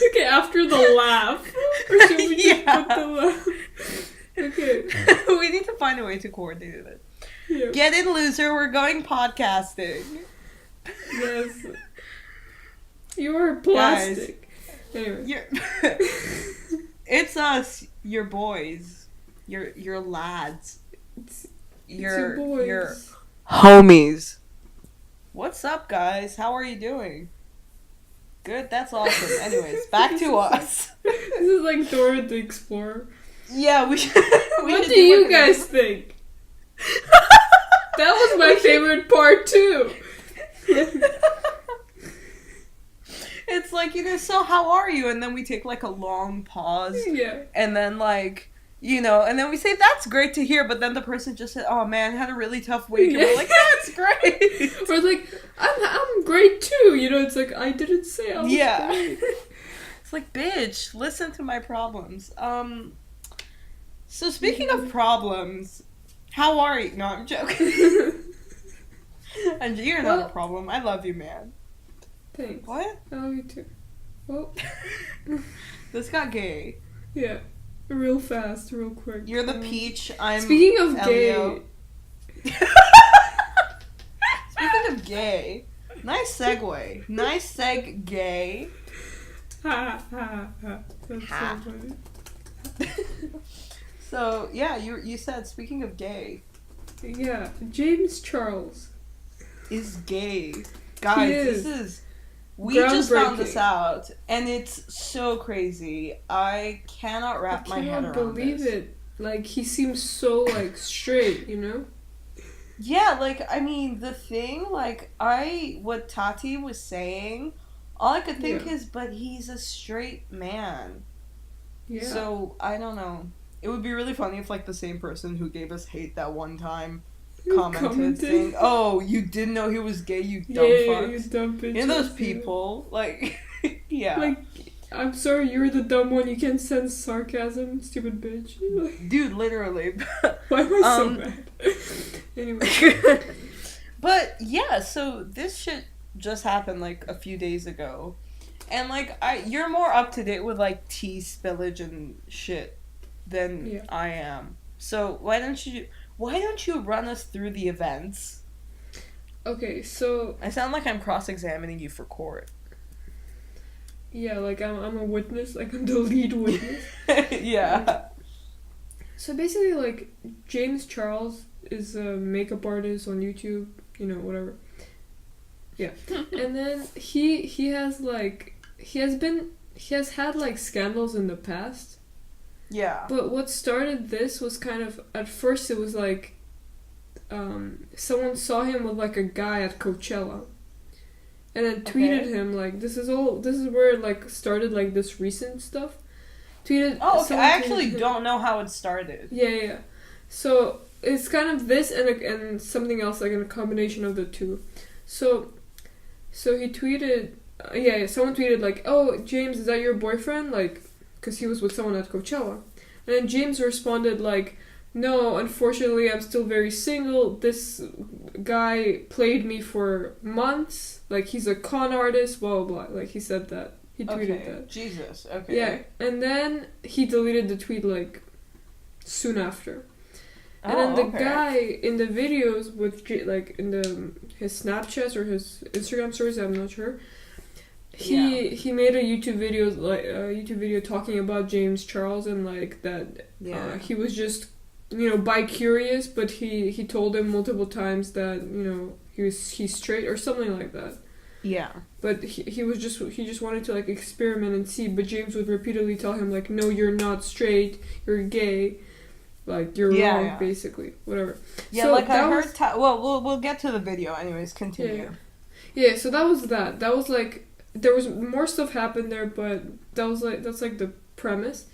Okay, after the laugh. Or should we just put the laugh? Okay. We need to find a way to coordinate it. Yeah. Get in, loser. We're going podcasting. Yes. You are plastic. Guys, anyway. It's us, your boys. Your lads. It's your boys. Your homies. What's up, guys? How are you doing? Good, that's awesome. Anyways, back to us. This is like Dora the Explorer. Yeah, we should. What do you guys think? That was my favorite part too. It's like, so how are you? And then we take like a long pause. Yeah. And then like, and then we say, that's great to hear, but then the person just said, oh man, had a really tough week. And we're like, that's great. Or like, I'm great too. It's like, I didn't say I was great. It's like, bitch, listen to my problems. So speaking of problems, how are you? No, I'm joking. And you're not a problem. I love you, man. Thanks. What? I love you too. Well. This got gay. Yeah. Real fast, real quick. You're the peach, I'm Speaking of Elio. Gay. Speaking of gay. Nice segue. Nice gay. Ha ha ha. That's so funny. So, yeah, you said, speaking of gay. Yeah, James Charles. Is gay. Guys, we just found this out, and it's so crazy. I cannot wrap my head around this. I cannot believe it. Like, he seems so, like, straight, Yeah, like, I mean, the thing, like, what Tati was saying, all I could think is, but he's a straight man. Yeah. So, I don't know. It would be really funny if, like, the same person who gave us hate that one time commented saying, oh, you didn't know he was gay, you dumb fucks. You dumb bitch. And those people, like, yeah. Like, I'm sorry, you're the dumb one, you can't sense sarcasm, stupid bitch. Dude, literally. Why am I so mad? Anyway. But, yeah, so this shit just happened, like, a few days ago. And, like, you're more up to date with, like, tea spillage and shit than I am. So, why don't you run us through the events? Okay, so... I sound like I'm cross-examining you for court. Yeah, like I'm a witness, like I'm the lead witness. Yeah. So basically, like, James Charles is a makeup artist on YouTube, whatever. Yeah. And then he has had like scandals in the past. Yeah. But what started this was kind of, at first it was like, someone saw him with like a guy at Coachella. And then tweeted him, like, this is where it, like, started, like, this recent stuff. Tweeted... Oh, okay. I actually don't know how it started. Yeah. So, it's kind of this and something else, like, in a combination of the two. So he tweeted... someone tweeted, like, oh, James, is that your boyfriend? Like, because he was with someone at Coachella. And then James responded, like, no, unfortunately, I'm still very single. This guy played me for months. Like, he's a con artist, blah, blah, blah. Like, he said that. He tweeted that. Jesus, okay. Yeah, and then he deleted the tweet, like, soon after. And then the guy in the videos with, like, in his Snapchats or his Instagram stories, I'm not sure, he made a YouTube video talking about James Charles and, like, that he was just... bi-curious, but he told him multiple times that, he's straight or something like that. Yeah. But he just wanted to, like, experiment and see, but James would repeatedly tell him, like, no, you're not straight, you're gay, like, you're wrong, basically, whatever. Yeah, so like, I heard... we'll get to the video anyways, continue. Yeah, so that was that. That was, like, there was more stuff happened there, but that's, like, the premise.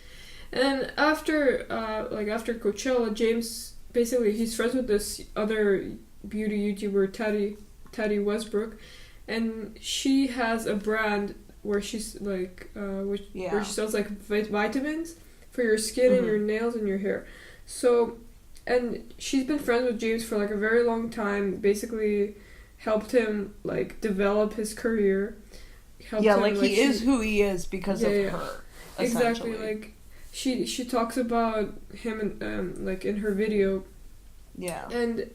And then after Coachella, James, basically he's friends with this other beauty YouTuber, Teddy Westbrook, and she has a brand where she's like where she sells like vitamins for your skin and your nails and your hair. So, and she's been friends with James for like a very long time, basically helped him like develop his career. He is who he is because of her. Exactly, like she talks about him and like in her video. Yeah. And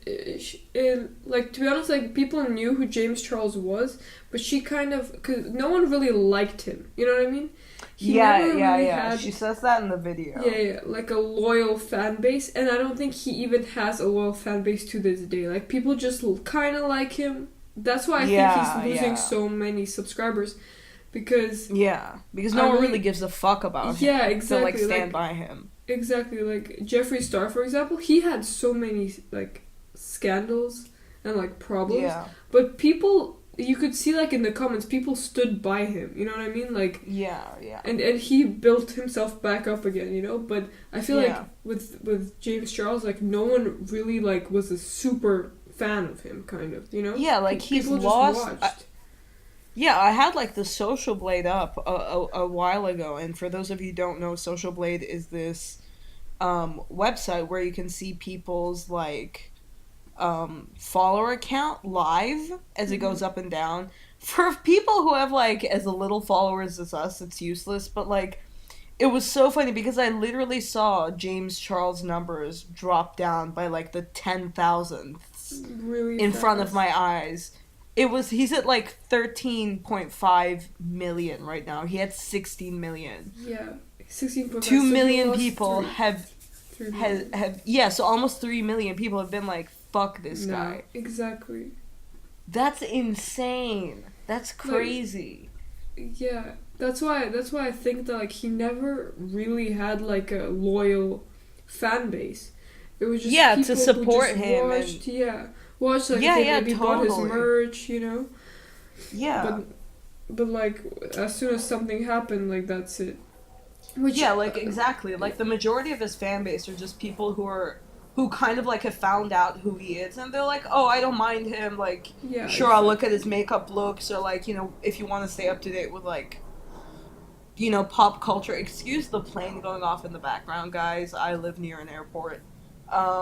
like, to be honest, like, people knew who James Charles was, but she kind of, because no one really liked him, you know what I mean? He had, she says that in the video. Yeah, like a loyal fan base, and I don't think he even has a loyal fan base to this day. Like, people just kind of like him. That's why I think he's losing so many subscribers, because... Yeah, because no one really gives a fuck about him. Yeah, exactly. To, like, stand by him. Exactly, like Jeffree Star, for example, he had so many like scandals and like problems. Yeah. But people, you could see like in the comments, people stood by him. You know what I mean? Like And he built himself back up again. You know, but I feel like with James Charles, like no one really like was a super fan of him, kind of. You know? Yeah, like he's lost. I had like the Social Blade up a while ago, and for those of you who don't know, Social Blade is this website where you can see people's like follower account live as it goes up and down. For people who have like as little followers as us, it's useless, but like it was so funny because I literally saw James Charles' numbers drop down by like the 10,000th in front of my eyes. He's at like 13.5 million right now. He had 16 million. Yeah. 16.5. 2 million people have so almost 3 million people have been like, fuck this guy. Exactly. That's insane. That's crazy. Like, yeah. That's why I think that like he never really had like a loyal fan base. It was just people to support who just him watched like maybe bought his merch, you know. Yeah. But like as soon as something happened, like that's it. Exactly. Like the majority of his fan base are just people who kind of like have found out who he is, and they're like, oh, I don't mind him. Like, sure, I'll look at his makeup looks, or like, you know, if you want to stay up to date with like, you know, pop culture. Excuse the plane going off in the background, guys. I live near an airport. But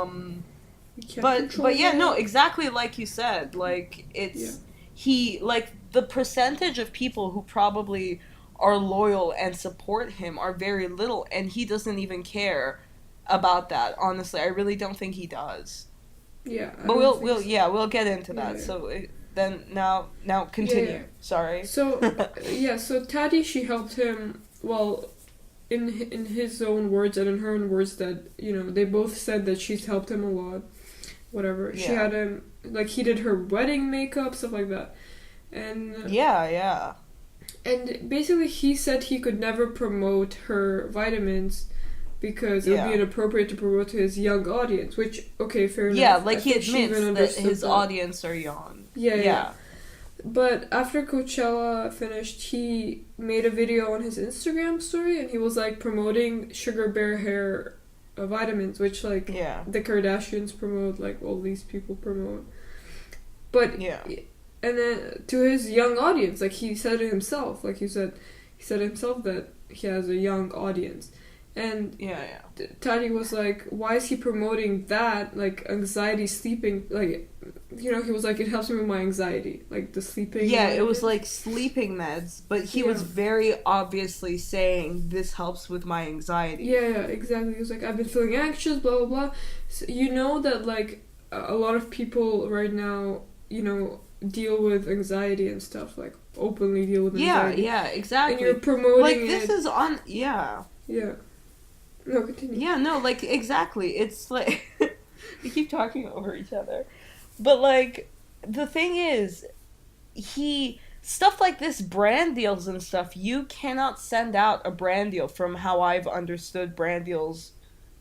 yeah, no, exactly like you said. Like, the percentage of people who probably are loyal and support him are very little, and he doesn't even care about that. Honestly, I really don't think he does. Yeah, but we'll get into that. Yeah. So then now continue. Yeah. Sorry. So so Taddy, she helped him. Well, in his own words and in her own words, that, you know, they both said that she's helped him a lot. Whatever. Yeah. She had him, like, he did her wedding makeup, stuff like that. And and basically he said he could never promote her vitamins because it would be inappropriate to promote to his young audience, which, okay, fair enough. Yeah, like, he admits that his audience are young. Yeah. But after Coachella finished, he made a video on his Instagram story, and he was like promoting Sugar Bear Hair vitamins, which like the Kardashians promote, like all these people promote. But and then to his young audience, like he said it himself, like he said himself that he has a young audience. And Taddy was like, why is he promoting that, like anxiety, sleeping, like, you know, he was like, it helps me with my anxiety, like the sleeping. Yeah, it was like sleeping meds, but he was very obviously saying this helps with my anxiety. Yeah, exactly. He was like, I've been feeling anxious, blah blah blah. So, you know that like a lot of people right now, you know, deal with anxiety and stuff, like openly deal with anxiety. Yeah, exactly. And you're promoting like this is on. Yeah. No, continue. Yeah, no, like, exactly. It's like, we keep talking over each other. But, like, the thing is, stuff like this, brand deals and stuff, you cannot send out a brand deal from how I've understood brand deals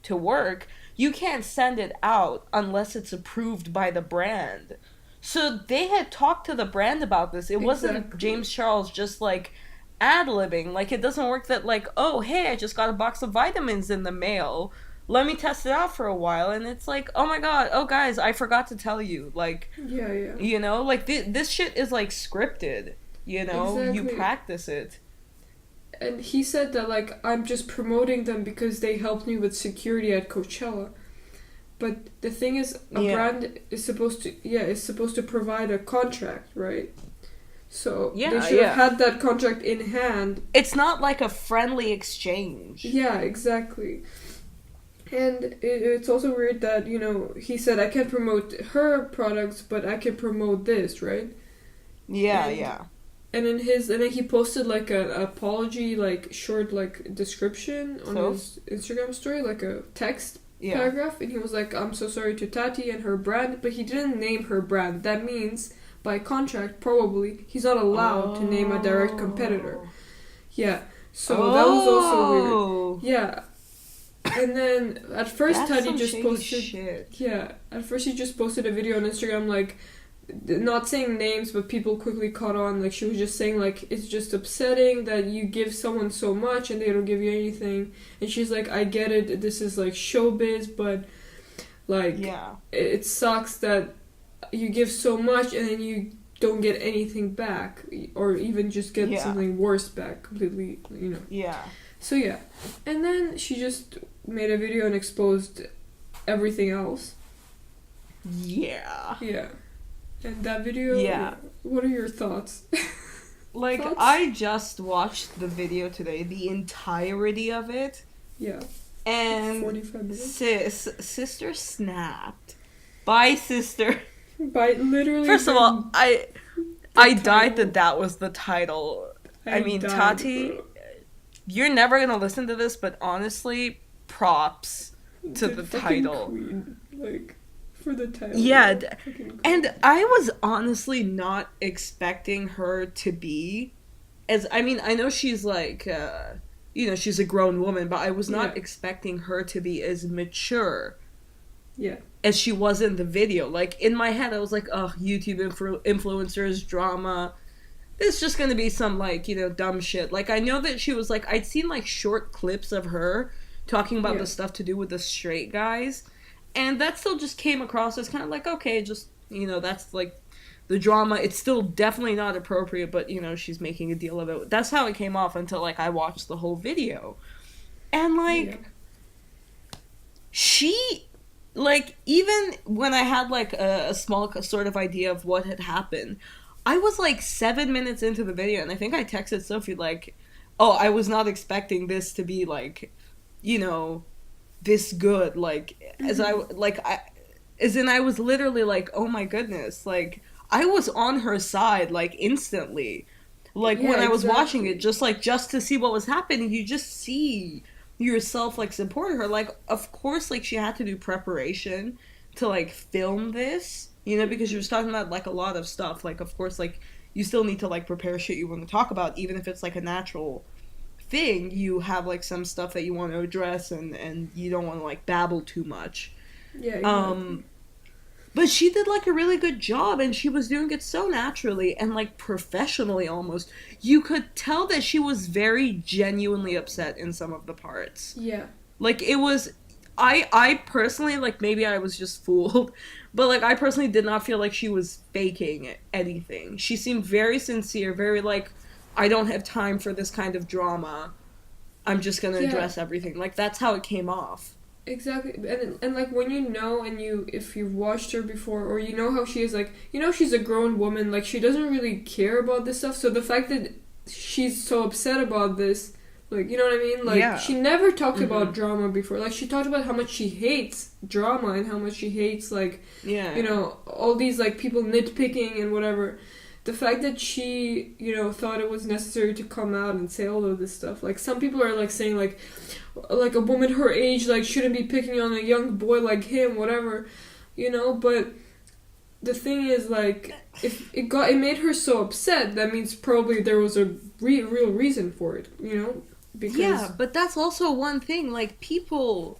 to work. You can't send it out unless it's approved by the brand. So they had talked to the brand about this. It wasn't James Charles just, like, ad-libbing. Like, it doesn't work that, like, oh, hey, I just got a box of vitamins in the mail. Let me test it out for a while. And it's like, oh my god, oh guys, I forgot to tell you. Like, yeah. you know, like, this shit is, like, scripted. You know? Exactly. You practice it. And he said that, like, I'm just promoting them because they helped me with security at Coachella. But the thing is, a brand is supposed to provide a contract, right? So they should have had that contract in hand. It's not like a friendly exchange. Yeah, exactly. And it's also weird that, you know, he said, I can't promote her products, but I can promote this, right? Yeah. And then he posted like an apology, like short like description on his Instagram story, like a text paragraph, and he was like, I'm so sorry to Tati and her brand, but he didn't name her brand. That means by contract probably he's not allowed to name a direct competitor. Yeah. So that was also weird. Yeah. And then at first Tati just posted shit. Yeah. At first he just posted a video on Instagram like not saying names, but people quickly caught on. Like, she was just saying, like, it's just upsetting that you give someone so much and they don't give you anything. And she's like, I get it, this is, like, showbiz, but, like, it sucks that you give so much and then you don't get anything back. Or even just get something worse back completely, you know. Yeah. So, yeah. And then she just made a video and exposed everything else. Yeah. Yeah. And that video, what are your thoughts? Like, I just watched the video today, the entirety of it. Yeah. And 45 minutes. sister snapped. Bye, sister. By literally. First of all, I died that was the title. I mean, Tati, bro. You're never gonna listen to this, but honestly, props to the title. Queen. Like, for the title. Yeah, and I was honestly not expecting her to be as, I mean, I know she's like, you know, she's a grown woman, but I was not expecting her to be as mature as she was in the video. Like, in my head, I was like, oh, YouTube influencers, drama. It's just gonna be some, like, you know, dumb shit. Like, I know that she was, like, I'd seen, like, short clips of her talking about the stuff to do with the straight guys. And that still just came across as kind of like, okay, just, you know, that's, like, the drama. It's still definitely not appropriate, but, you know, she's making a deal of it. That's how it came off until, like, I watched the whole video. And, like, she, like, even when I had, like, a small sort of idea of what had happened, I was, like, 7 minutes into the video, and I think I texted Sophie, like, oh, I was not expecting this to be, like, you know, this good, like, as I was literally like, oh my goodness, like, I was on her side, like, instantly, like, when I was watching it, just to see what was happening. You just see yourself, like, support her. Like, of course, like, she had to do preparation to, like, film this, you know, because she was talking about, like, a lot of stuff. Like, of course, like, you still need to, like, prepare shit you want to talk about, even if it's, like, a natural thing. You have, like, some stuff that you want to address, and you don't want to, like, babble too much. But she did, like, a really good job, and she was doing it so naturally and, like, professionally almost. You could tell that she was very genuinely upset in some of the parts. Yeah. Like, it was, I personally, like, maybe I was just fooled, but, like, I personally did not feel like she was faking anything. She seemed very sincere, very, like, I don't have time for this kind of drama. I'm just gonna address everything. Like, that's how it came off. Exactly. And like, when you know, and if you've watched her before, or you know how she is, like, you know she's a grown woman, like, she doesn't really care about this stuff, so the fact that she's so upset about this, like, you know what I mean? Like, she never talked about drama before. Like, she talked about how much she hates drama, and how much she hates, like, you know, all these, like, people nitpicking and whatever. The fact that she, you know, thought it was necessary to come out and say all of this stuff. Like, some people are, like, saying, like, a woman her age, like, shouldn't be picking on a young boy like him, whatever, you know, but the thing is, like, if it made her so upset, that means probably there was a real reason for it, you know, because... Yeah, but that's also one thing, like, people,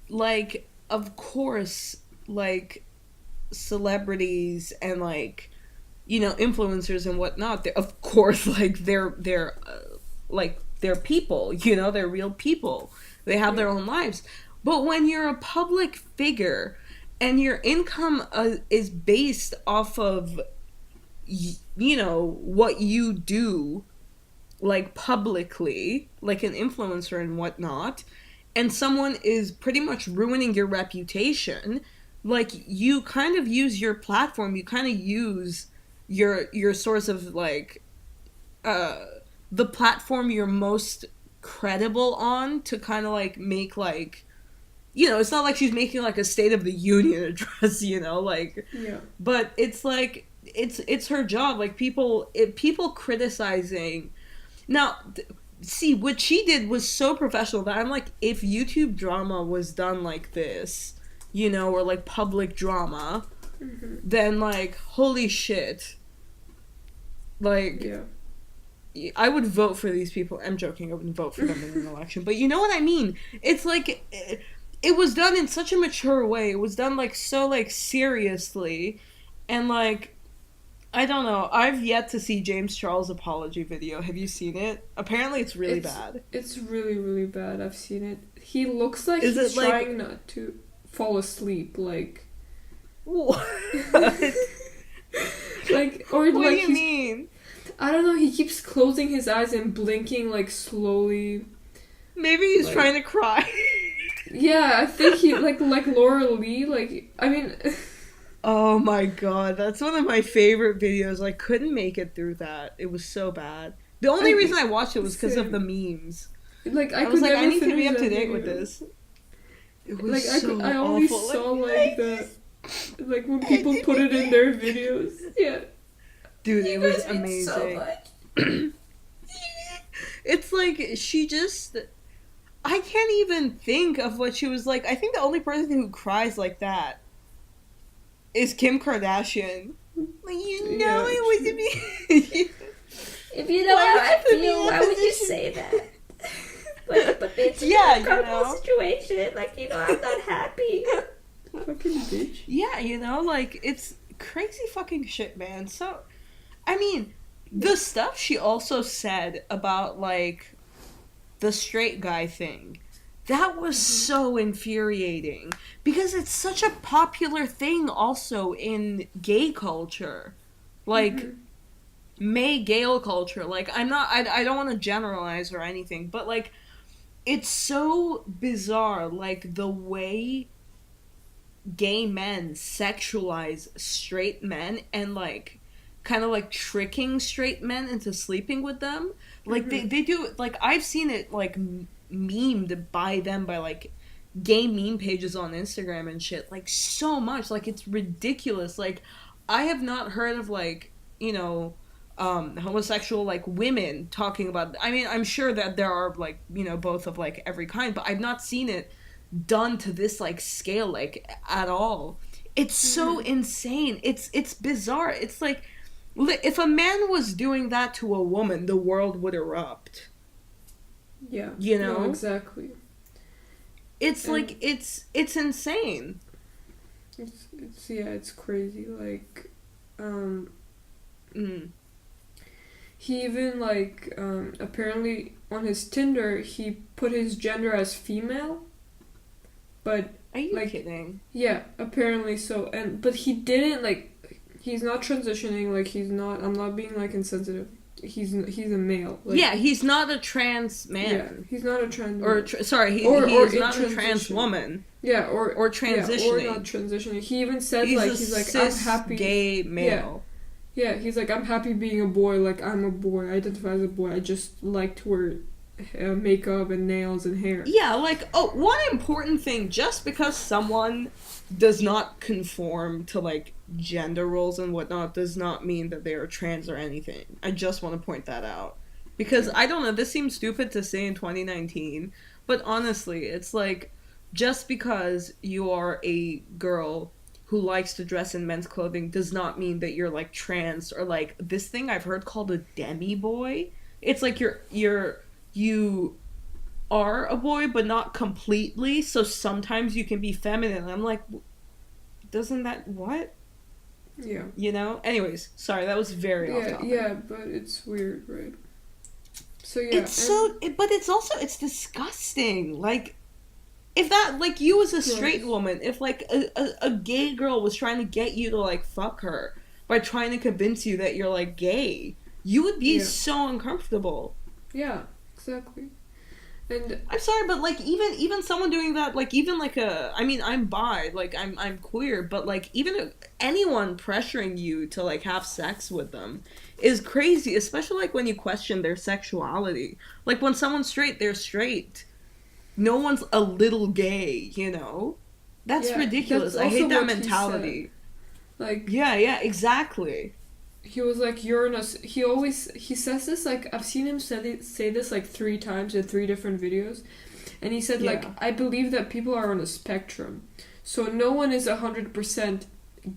like, of course, like, celebrities and, like, influencers and whatnot, of course, like they're people, they're real people. They have their own lives. But when you're a public figure and your income is based off of, what you do, like publicly, like an influencer and whatnot, and someone is pretty much ruining your reputation, like you kind of use your platform, you kind of use your source of like the platform you're most credible on to kind of like make like, it's not like she's making like a State of the Union address, like, but it's like it's her job. Like people criticizing. Now, see, what she did was so professional that I'm like, if YouTube drama was done like this, or like public drama, then like, holy shit. Like, I would vote for these people. I'm joking, I wouldn't vote for them in an election. But you know what I mean? It's like, it was done in such a mature way. It was done like so like seriously. And like, I don't know. I've yet to see James Charles' apology video. Have you seen it? Apparently it's really bad. It's really, really bad. I've seen it. He looks like he's trying not to fall asleep. Like... What? Like, or what like do you mean? I don't know. He keeps closing his eyes and blinking like slowly. Maybe he's trying to cry. Yeah, I think he like Laura Lee. Like, I mean... Oh my god, that's one of my favorite videos. I couldn't make it through that. It was so bad. The only reason I watched it was because of the memes. Like I was like, I need to be up to date with this. It was like so I only awful. saw like the like when people put it in their videos. Yeah, dude, it was amazing. So It's like she just. I can't even think of what she was like. I think the only person who cries like that is Kim Kardashian. Like, it wasn't me. If you know how I feel, why would you say that? But it's a comfortable situation. Like, I'm not happy. Fucking bitch. Yeah, like, it's crazy fucking shit, man. So, I mean, the stuff she also said about, like, the straight guy thing, that was so infuriating. Because it's such a popular thing also in gay culture. Like, May Gale culture. Like, I don't want to generalize or anything, but, like, it's so bizarre, like, the way gay men sexualize straight men and, like, kind of, like, tricking straight men into sleeping with them. Like, they do, like, I've seen it, like, memed by them, by, like, gay meme pages on Instagram and shit, like, so much. Like, it's ridiculous. Like, I have not heard of, like, homosexual, like, women talking about... I mean, I'm sure that there are, like, both of, like, every kind, but I've not seen it done to this, like, scale, like, at all. It's so insane. It's bizarre. It's like, if a man was doing that to a woman, the world would erupt. Yeah. No, exactly. It's like, it's insane. It's crazy. Like, he even, like, apparently on his Tinder, he put his gender as female. But... Are you kidding? Yeah, apparently so. But he didn't, like... He's not transitioning, like, I'm not being, like, insensitive. He's a male. Like, yeah, he's not a trans man. Yeah, he's not a trans or he's not a trans woman. Yeah, or transitioning. Yeah, or not transitioning. He even said, he's like, I'm happy... gay male. Yeah, he's like, I'm happy being a boy, like, I'm a boy, I identify as a boy, I just like to wear makeup and nails and hair. Yeah, like, one important thing, just because someone does not conform to, like, gender roles and whatnot does not mean that they are trans or anything. I just want to point that out. Because, I don't know, this seems stupid to say in 2019, but honestly, it's like, just because you are a girl who likes to dress in men's clothing does not mean that you're, like, trans, or, like, this thing I've heard called a demi-boy. It's like you are a boy, but not completely, so sometimes you can be feminine. I'm like, doesn't that, what? Yeah. You know? Anyways, sorry, that was very off topic. Yeah, but it's weird, right? So yeah. But it's disgusting. Like, if that, like, you as a straight woman, if, like, a gay girl was trying to get you to, like, fuck her by trying to convince you that you're, like, gay, you would be so uncomfortable. Yeah, exactly. And I'm sorry, but, like, even someone doing that, like, even, like, I mean, I'm bi, like, I'm queer, but, like, even anyone pressuring you to, like, have sex with them is crazy, especially, like, when you question their sexuality. Like, when someone's straight, they're straight. No one's a little gay, you know? That's ridiculous. I hate that mentality. Like, yeah, exactly. He was like, he says this, like, I've seen him say this, like, 3 times in 3 different videos. And he said, like, I believe that people are on a spectrum. So no one is 100%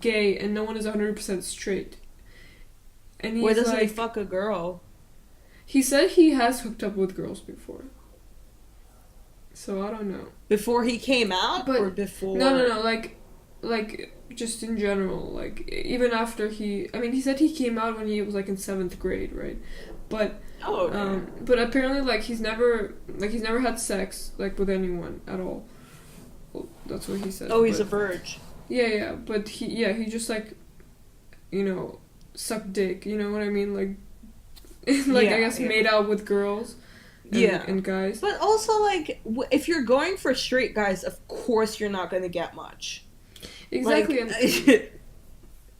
gay and no one is 100% straight. And he's Where doesn't like, he fuck a girl? He said he has hooked up with girls before. So I don't know. Before he came out, or before? No. Like just in general. Like even after he said he came out when he was like in 7th grade, right? But but apparently like he's never had sex like with anyone at all. Well, that's what he said. Oh, he's a virgin. Yeah. But he just like, you know, sucked dick. You know what I mean? Like, I guess made out with girls. And guys. But also, like, if you're going for straight guys, of course you're not going to get much. Exactly. Like,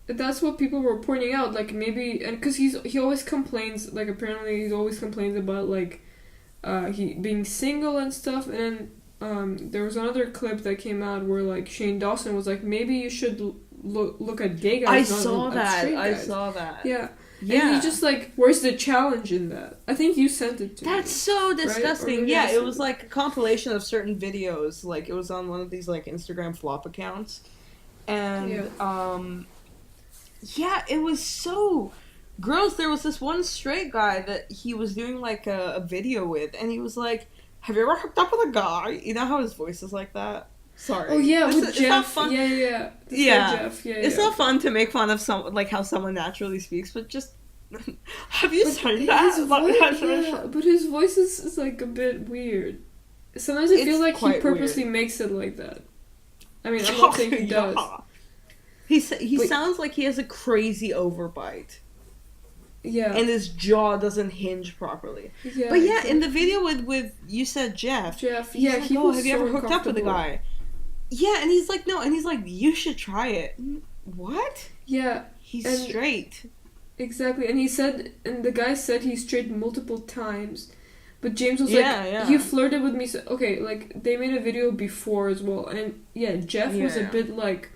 and that's what people were pointing out. Like, maybe... And because he always complains... Like, apparently he always complains about, like, he being single and stuff. And then there was another clip that came out where, like, Shane Dawson was like, maybe you should look at gay guys. I saw that. Yeah. Yeah. And he just like, where's the challenge in that? I think you sent it to me. That's so disgusting. Right? Yeah, it was like a compilation of certain videos. Like, it was on one of these, like, Instagram flop accounts. And, it was so gross. There was this one straight guy that he was doing, like, a video with, and he was like, have you ever hooked up with a guy? You know how his voice is like that? Sorry. Oh yeah, with Jeff. It's not fun. Yeah. Jeff. It's not fun to make fun of how someone naturally speaks, but just have you seen that? But his voice is like a bit weird. Sometimes I feel like he purposely makes it like that. I mean, I'm not saying he does. He sounds like he has a crazy overbite. Yeah. And his jaw doesn't hinge properly. Yeah. But yeah, in the video with you said Jeff. Jeff, yeah, like, he was have you ever hooked up with a guy? Yeah, and he's like, no, and he's like, you should try it. What? Yeah. He's straight. Exactly, and the guy said he's straight multiple times, but James was like, he flirted with me, so, okay, like, they made a video before as well, and Jeff was a bit like,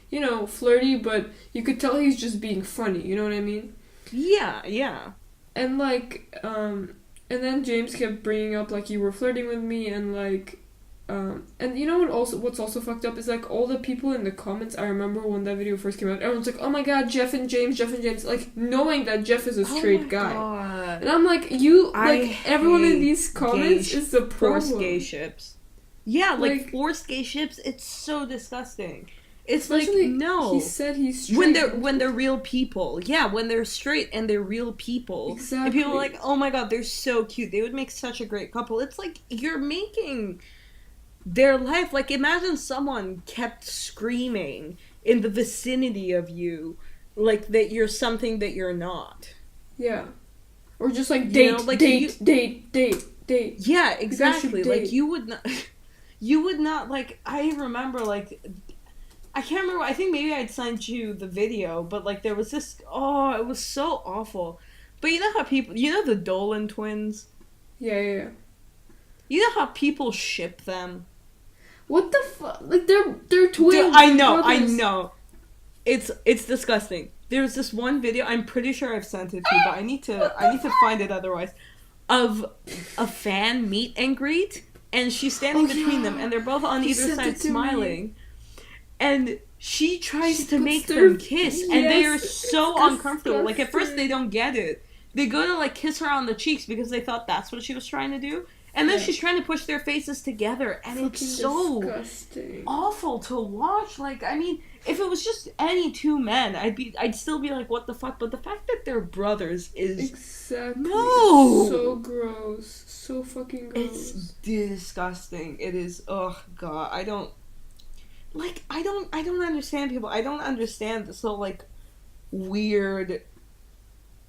you know, flirty, but you could tell he's just being funny, you know what I mean? Yeah. And like, and then James kept bringing up, like, you were flirting with me, and like, and you know what's also fucked up is like all the people in the comments. I remember when that video first came out, everyone's like, oh my god, Jeff and James, like knowing that Jeff is a straight guy. God. And I'm like, everyone in these comments is the problem. Forced gay ships. Yeah, like forced gay ships, it's so disgusting. It's like, no. He said he's straight. When they're real people. Yeah, when they're straight and they're real people. Exactly. And people are like, oh my god, they're so cute. They would make such a great couple. It's like, you're making their life, like, imagine someone kept screaming in the vicinity of you, like, that you're something that you're not. Yeah. Or just, like, date. Yeah, exactly. Like, you would not, like, I remember, like, I can't remember, I think maybe I'd sent you the video, but, like, there was this, it was so awful. But you know how people, the Dolan twins? Yeah. You know how people ship them? What the fuck? Like, they're twins. Dude, I know. It's disgusting. There's this one video, I'm pretty sure I've sent it to you, but I need to find it otherwise, of a fan meet and greet, and she's standing between them, and they're both on either side smiling. And she tries to make them kiss, and they are so uncomfortable. Like, at first they don't get it. They go to, like, kiss her on the cheeks because they thought that's what she was trying to do. And then she's trying to push their faces together, and it's so disgusting. Awful to watch. Like, I mean, if it was just any two men, I'd still be like, what the fuck? But the fact that they're brothers is exactly no, so gross, so fucking gross. It's disgusting. It is. Oh god, I don't understand people. I don't understand this whole like weird.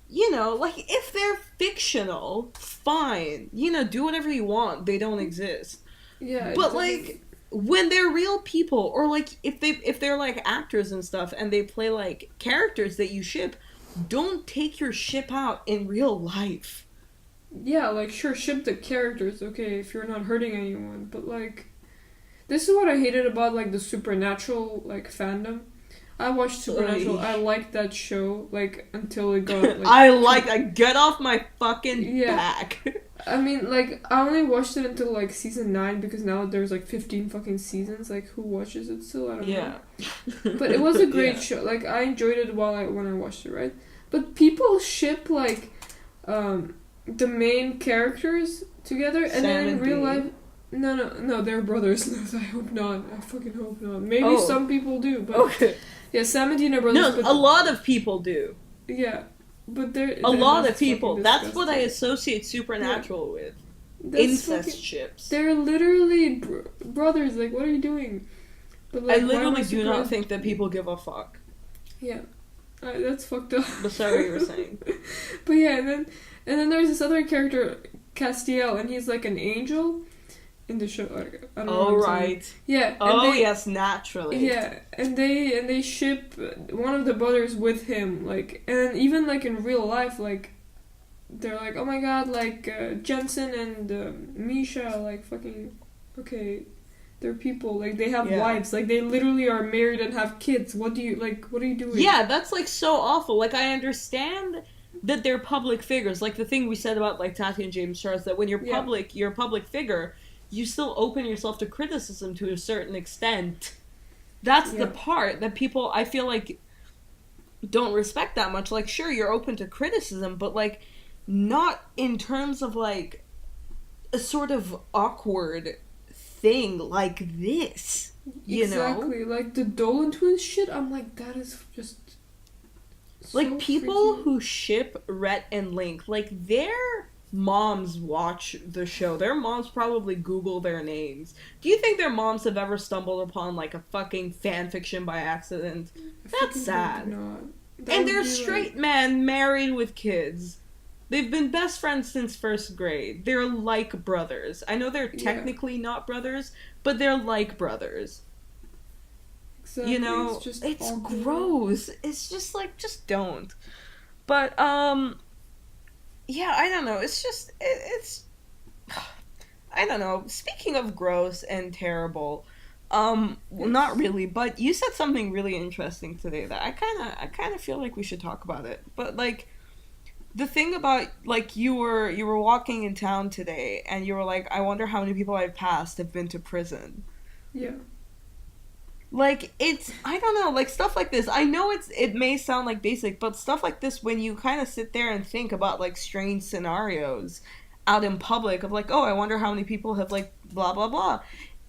You know, like, if they're fictional, fine. You know, do whatever you want. They don't exist. Yeah. But, like, when they're real people, or, like, if they're, like, actors and stuff, and they play, like, characters that you ship, don't take your ship out in real life. Yeah, like, sure, ship the characters, okay, if you're not hurting anyone. But, like, this is what I hated about, like, the Supernatural, like, fandom. I watched Supernatural. I liked that show, like, until it got, like... I get off my fucking back. I mean, like, I only watched it until, like, season 9, because now there's, like, 15 fucking seasons. Like, who watches it still? I don't know. But it was a great show. Like, I enjoyed it when I watched it, right? But people ship, like, the main characters together, and then in real life... No, they're brothers. No, I hope not. I fucking hope not. Maybe some people do, but... Okay. Yeah, Sam and Dean are brothers. No, a lot of people do. Yeah, but they're... A lot of people. That's what I associate Supernatural with. Incest ships. They're literally brothers. Like, what are you doing? But, like, I literally do not think that people give a fuck. Yeah. That's fucked up. But sorry what you were saying. But yeah, and then there's this other character, Castiel, and he's like an angel in the show. I don't know. Oh, right. Yeah. Yes, naturally. Yeah, and they ship one of the brothers with him, like, and even like in real life, like, they're like, oh my god, like Jensen and Misha, like, fucking, okay, they're people, like, they have wives, like, they literally are married and have kids. What are you doing? Yeah, that's like so awful. Like, I understand that they're public figures, like the thing we said about like Tati and James Charles, that when you're you're a public figure, you still open yourself to criticism to a certain extent. That's the part that people, I feel like, don't respect that much. Like, sure, you're open to criticism, but, like, not in terms of, like, a sort of awkward thing like this. You know? Exactly. Like, the Dolan twins shit, I'm like, that is just... so like, people freaky. who ship Rhett and Link, like, their moms watch the show. Their moms probably Google their names. Do you think their moms have ever stumbled upon, like, a fucking fanfiction by accident? That's sad. And they're straight men married with kids. They've been best friends since first grade. They're like brothers. I know they're technically not brothers, but they're like brothers. Exactly. You know, it's gross. It's just like, just don't. But, yeah, I don't know. It's just, it's, I don't know. Speaking of gross and terrible, well, not really, but you said something really interesting today that I kind of feel like we should talk about it. But, like, the thing about, like, you were walking in town today, and you were like, I wonder how many people I've passed have been to prison. Yeah. Like, it's, I don't know, like, stuff like this. I know it may sound, like, basic, but stuff like this, when you kind of sit there and think about, like, strange scenarios out in public of, like, oh, I wonder how many people have, like, blah, blah, blah.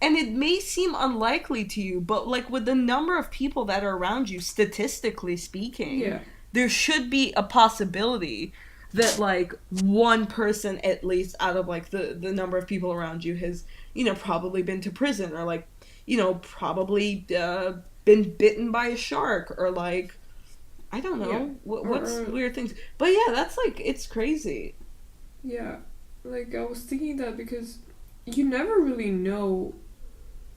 And it may seem unlikely to you, but, like, with the number of people that are around you, statistically speaking, there should be a possibility that, like, one person at least out of, like, the number of people around you has, you know, probably been to prison, or, like, you know, probably been bitten by a shark, or, like, I don't know, what's weird things. But yeah, that's, like, it's crazy. Yeah, like, I was thinking that because you never really know,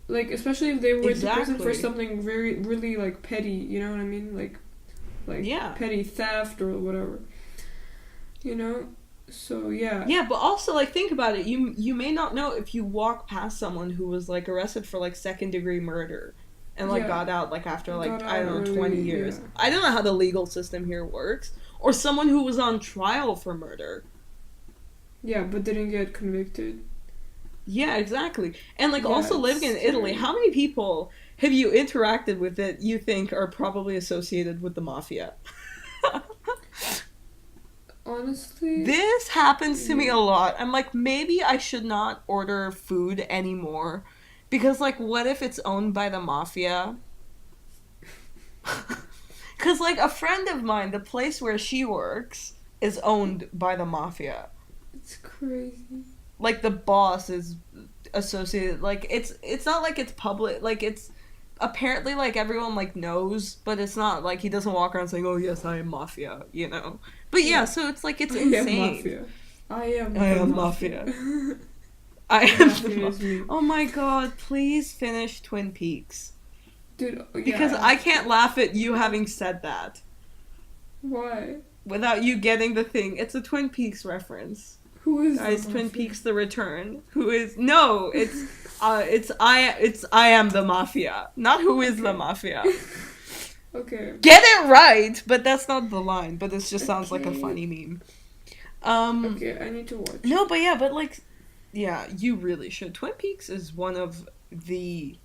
like, especially if they were in prison for something really, like, petty, you know what I mean? Like petty theft or whatever, you know? So, yeah. Yeah, but also, like, think about it. You may not know if you walk past someone who was, like, arrested for, like, second-degree murder and, like, got out, like, after, like, I don't know, 20 years. Yeah. I don't know how the legal system here works. Or someone who was on trial for murder. Yeah, but didn't get convicted. Yeah, exactly. And, like, also living in Italy, how many people have you interacted with that you think are probably associated with the mafia? Honestly, this happens to me a lot. I'm like, maybe I should not order food anymore, because, like, what if it's owned by the mafia? Because, like, a friend of mine, the place where she works is owned by the mafia. It's crazy. Like, the boss is associated, like, it's not like it's public, like, it's apparently, like, everyone, like, knows, but it's not, like, he doesn't walk around saying, oh, yes, I am mafia, you know? But, yeah, so it's, like, it's insane. I am mafia. I am the mafia. Oh, my God, please finish Twin Peaks. Dude, yeah. Because I can't laugh at you having said that. Why? Without you getting the thing. It's a Twin Peaks reference. Who is Guys, Twin Peaks The Return. Who is... No, it's I am the mafia. Not who is the mafia. Okay. Get it right! But that's not the line. But this just sounds like a funny meme. Okay, I need to watch. No, but yeah, but like... Yeah, you really should. Twin Peaks is one of the...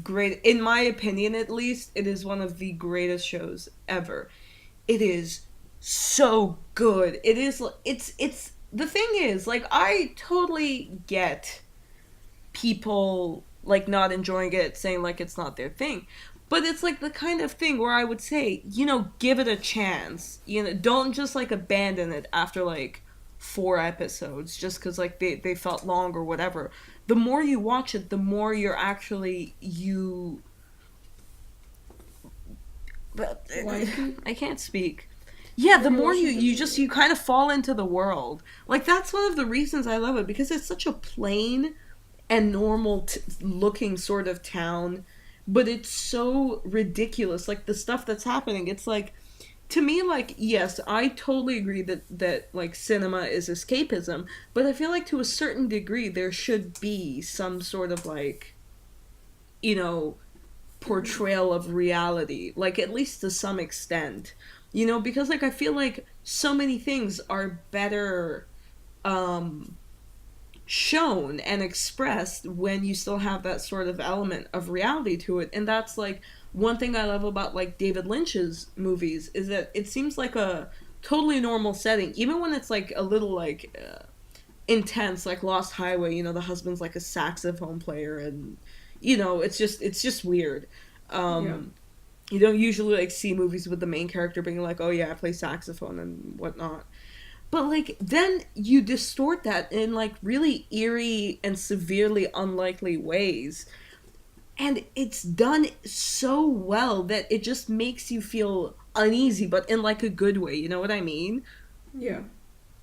great, in my opinion at least, it is one of the greatest shows ever. It is so good. It is, it's, the thing is, like, I totally get people, like, not enjoying it, saying, like, it's not their thing. But it's, like, the kind of thing where I would say, you know, give it a chance. You know, don't just, like, abandon it after, like, 4 episodes, just because, like, they felt long or whatever. The more you watch it, the more you're actually, I can't speak. Yeah, the more you kind of fall into the world. Like, that's one of the reasons I love it, because it's such a plain and normal looking sort of town, but it's so ridiculous. Like, the stuff that's happening, it's like, to me, like, yes, I totally agree that like, cinema is escapism, but I feel like to a certain degree there should be some sort of, like, you know, portrayal of reality, like, at least to some extent, you know, because, like, I feel like so many things are better shown and expressed when you still have that sort of element of reality to it. And that's, like, one thing I love about, like, David Lynch's movies is that it seems like a totally normal setting, even when it's, like, a little, like, intense, like Lost Highway, you know, the husband's, like, a saxophone player, and, you know, it's just weird. Yeah. You don't usually, like, see movies with the main character being like, oh yeah, I play saxophone and whatnot. But, like, then you distort that in, like, really eerie and severely unlikely ways. And it's done so well that it just makes you feel uneasy, but in, like, a good way, you know what I mean? Yeah.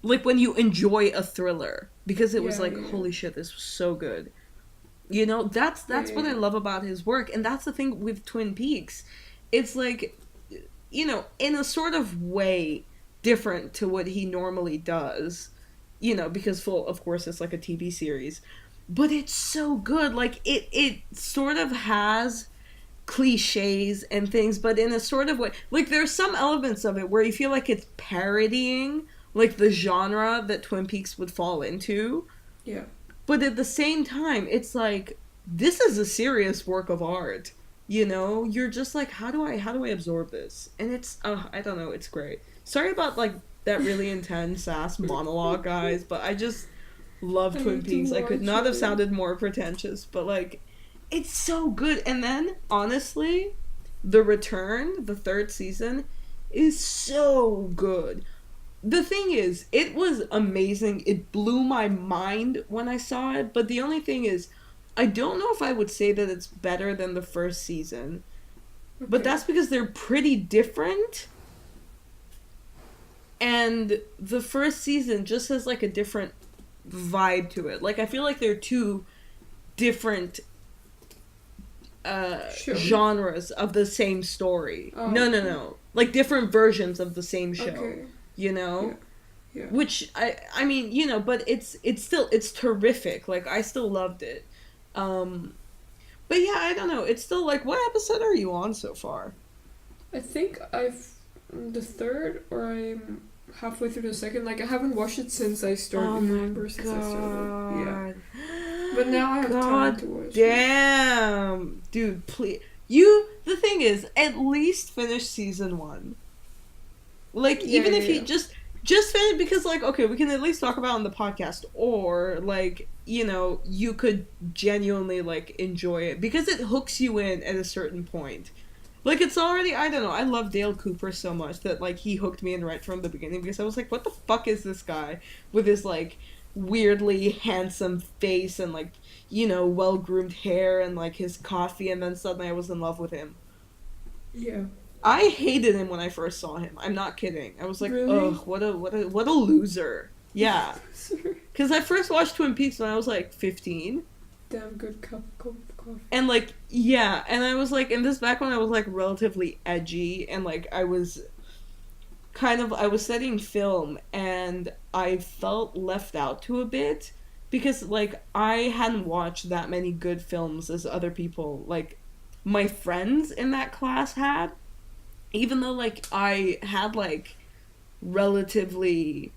Like, when you enjoy a thriller. Because it was like, holy shit, this was so good. You know, that's what I love about his work. And that's the thing with Twin Peaks. It's like, you know, in a sort of way different to what he normally does. You know, because, of course, it's like a TV series. But it's so good. Like, it sort of has cliches and things, but in a sort of way. Like, there's some elements of it where you feel like it's parodying, like, the genre that Twin Peaks would fall into. Yeah. But at the same time, it's like, this is a serious work of art. You know? You're just like, how do I absorb this? And it's, I don't know, it's great. Sorry about, like, that really intense ass monologue, guys, but I just love Twin Peaks. I could not have sounded more pretentious, but, like, it's so good. And then, honestly, The Return, the 3rd season, is so good. The thing is, it was amazing. It blew my mind when I saw it, but the only thing is, I don't know if I would say that it's better than the 1st season. Okay. But that's because they're pretty different. And the 1st season just has, like, a different vibe to it. Like, I feel like they're 2 different genres of the same story. Oh, no. Like, different versions of the same show. Okay. You know? Yeah. Which, I mean, you know, but it's terrific. Like, I still loved it. But yeah, I don't know. It's still, like, what episode are you on so far? I think the 3rd, or I'm halfway through the 2nd. Like, I haven't watched it since I started. Oh my God. Yeah. But now I have time to watch Damn. It. Dude, please. The thing is, at least finish season 1. Like, even if you just finish, because, like, okay, we can at least talk about it on the podcast, or, like, you know, you could genuinely, like, enjoy it, because it hooks you in at a certain point. Like, it's already, I don't know, I love Dale Cooper so much that, like, he hooked me in right from the beginning, because I was like, what the fuck is this guy with his, like, weirdly handsome face and, like, you know, well-groomed hair and, like, his coffee, and then suddenly I was in love with him. Yeah. I hated him when I first saw him. I'm not kidding. I was like, really? ugh, what a loser. Yeah. Because I first watched Twin Peaks when I was, like, 15. Damn good cup of coffee. And, like, yeah, and I was, like, in this back when I was, like, relatively edgy, and, like, I was studying film, and I felt left out to a bit, because, like, I hadn't watched that many good films as other people, like, my friends in that class had, even though, like, I had, like, relatively,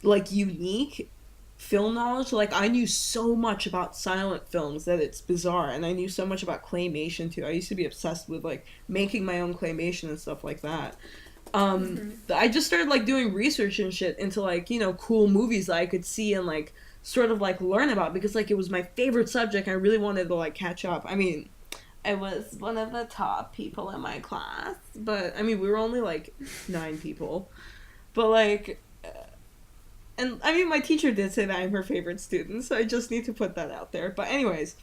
like, unique film knowledge. Like, I knew so much about silent films that it's bizarre, and I knew so much about claymation too. I used to be obsessed with, like, making my own claymation and stuff like that. I just started, like, doing research and shit into, like, you know, cool movies that I could see and, like, sort of, like, learn about, because, like, it was my favorite subject and I really wanted to, like, catch up. I mean, I was one of the top people in my class, but, I mean, we were only, like, 9 people, but, like, and, I mean, my teacher did say that I'm her favorite student, so I just need to put that out there. But anyways,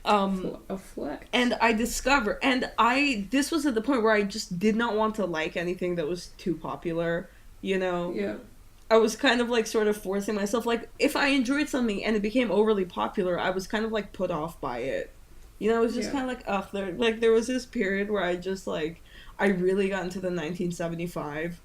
a flex. And I discovered, this was at the point where I just did not want to like anything that was too popular, you know? Yeah. I was kind of, like, sort of forcing myself, like, if I enjoyed something and it became overly popular, I was kind of, like, put off by it. You know, it was just kind of like, ugh, there was this period where I just, like, I really got into the 1975.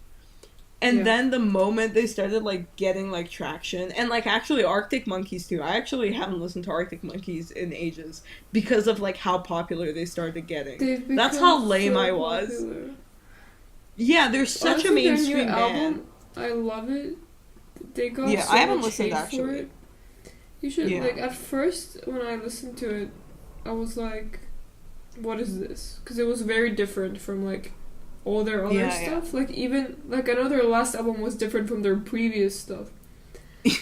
And then the moment they started, like, getting, like, traction, and, like, actually Arctic Monkeys, too. I actually haven't listened to Arctic Monkeys in ages because of, like, how popular they started getting. That's how lame I was. Popular. Yeah, they're such a mainstream band. Album, I love it. They got I haven't listened, actually. For it. You should, like, at first, when I listened to it, I was like, what is this? Because it was very different from, like, all their other stuff. Like, even, like, I know their last album was different from their previous stuff.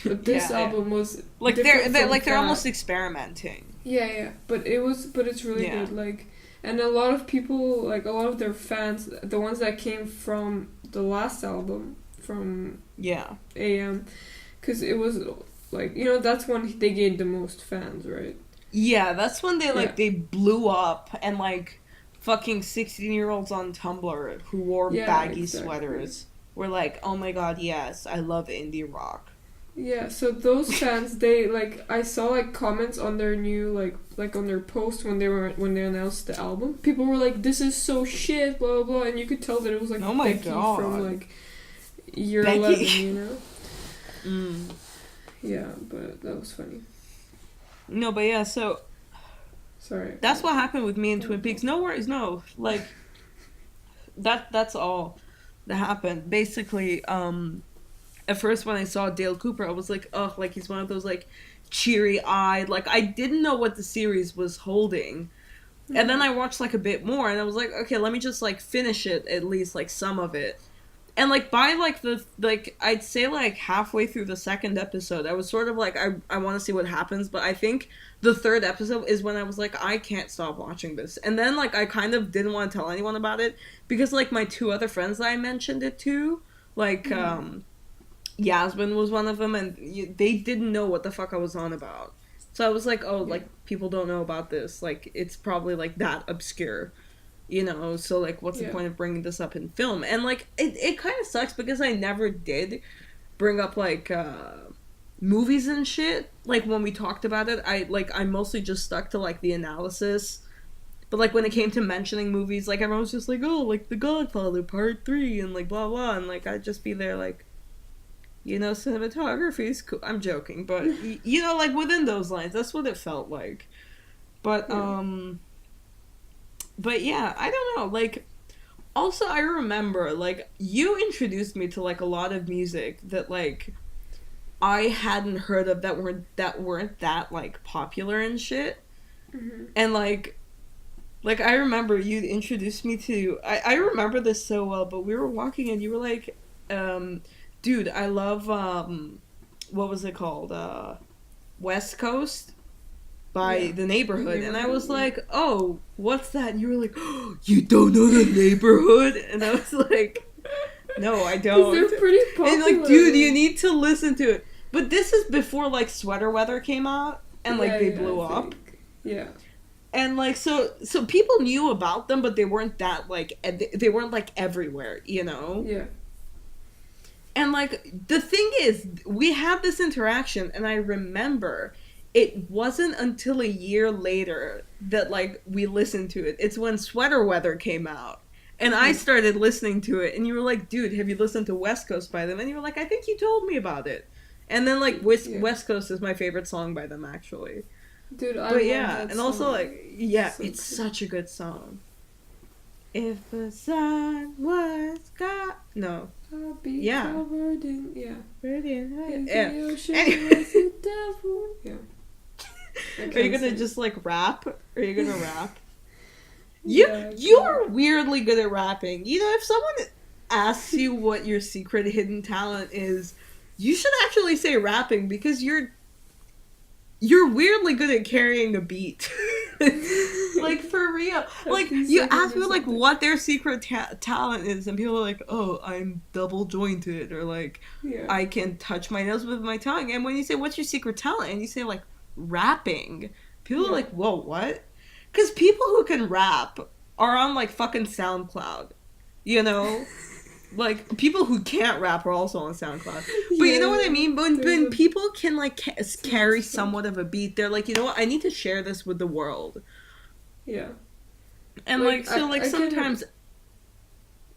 But this album was like, they're almost experimenting. Yeah. But it's really good. Like, and a lot of people, like, a lot of their fans, the ones that came from the last album, from AM, because it was, like, you know, that's when they gained the most fans, right? Yeah, that's when they, like, they blew up, and, like, fucking 16-year-olds on Tumblr who wore baggy sweaters were like, oh my god, yes, I love indie rock. Yeah, so those fans, they, like, I saw, like, comments on their new, like on their post when they announced the album. People were like, this is so shit, blah, blah, blah, and you could tell that it was, like, oh my Becky god. from, like, year 11, you know? Yeah, but that was funny. No, but yeah, so... Sorry. That's what happened with me in Twin Peaks. No worries, no. Like, that's all that happened. Basically, at first when I saw Dale Cooper, I was like, ugh, like, he's one of those, like, cheery-eyed, like, I didn't know what the series was holding. And then I watched, like, a bit more, and I was like, okay, let me just, like, finish it, at least, like, some of it. And, like, by, like, I'd say, like, halfway through the second episode, I was sort of like, I want to see what happens, but I think the third episode is when I was like, I can't stop watching this. And then, like, I kind of didn't want to tell anyone about it, because, like, my 2 other friends that I mentioned it to, like, Yasmin was one of them, and they didn't know what the fuck I was on about. So I was like, oh, like, people don't know about this, like, it's probably, like, that obscure. You know, so, like, what's the point of bringing this up in film? And, like, it kind of sucks because I never did bring up, like, movies and shit. Like, when we talked about it, I mostly just stuck to, like, the analysis. But, like, when it came to mentioning movies, like, everyone was just like, oh, like, The Godfather Part 3 and, like, blah, blah. And, like, I'd just be there, like, you know, cinematography is cool. I'm joking. But, you know, like, within those lines, that's what it felt like. But, But yeah, I don't know, like, also I remember, like, you introduced me to, like, a lot of music that, like, I hadn't heard of that weren't that, like, popular and shit. And, like, I remember you introduced me to, I remember this so well, but we were walking and you were like, dude, I love, what was it called, West Coast? by The Neighborhood, and I was like, oh, what's that? And you were like, oh, you don't know The Neighborhood? And I was like, no, I don't. They're pretty popular. And like, dude, you need to listen to it. But this is before like Sweater Weather came out, and like they blew up. Yeah. And like so people knew about them, but they weren't that like they weren't like everywhere, you know? Yeah. And like the thing is, we had this interaction, and I remember it wasn't until a year later that like we listened to it. It's when Sweater Weather came out. And I started listening to it, and you were like, dude, have you listened to West Coast by them? And you were like, I think you told me about it. And then, like, West Coast is my favorite song by them, actually. Dude, I love that and song. also, like, yeah, so it's good. such a good song. If the sun was no. I'll be Yeah. covered in, If Yeah. the ocean Anyway. was the devil. Yeah. Are you gonna just, like, rap? Are you gonna rap? Yeah, You're weirdly good at rapping. You know, if someone asks you what your secret hidden talent is, you should actually say rapping, because you're weirdly good at carrying a beat. Like, for real. Like, you ask me, like, what their secret talent is, and people are like, oh, I'm double jointed, or like, I can touch my nose with my tongue. And when you say, what's your secret talent? And you say, like, rapping, people are like, whoa, what? Because people who can rap are on, like, fucking SoundCloud, you know? Like, people who can't rap are also on SoundCloud. But you know what I mean? When people can, like, carry somewhat of a beat, they're like, you know what? I need to share this with the world. Yeah. And, like so, like, sometimes...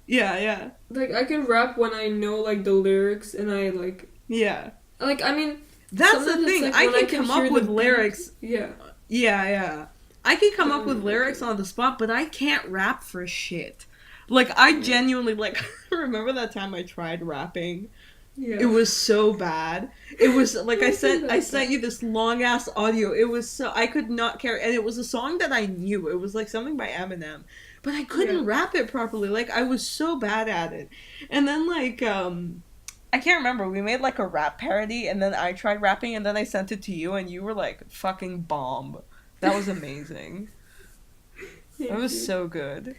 Yeah. Like, I can rap when I know, like, the lyrics, and I, like... Yeah. Like, I mean... That's the thing. Like, I can come up with lyrics. Yeah. Yeah. I can come up with lyrics on the spot, but I can't rap for shit. Like, I genuinely, like, remember that time I tried rapping? Yeah. It was so bad. It was, like, I sent you this long-ass audio. It was so, I could not carry, and it was a song that I knew. It was, like, something by Eminem. But I couldn't rap it properly. Like, I was so bad at it. And then, like, I can't remember. We made, like, a rap parody, and then I tried rapping, and then I sent it to you, and you were, like, fucking bomb. That was amazing. It was so good.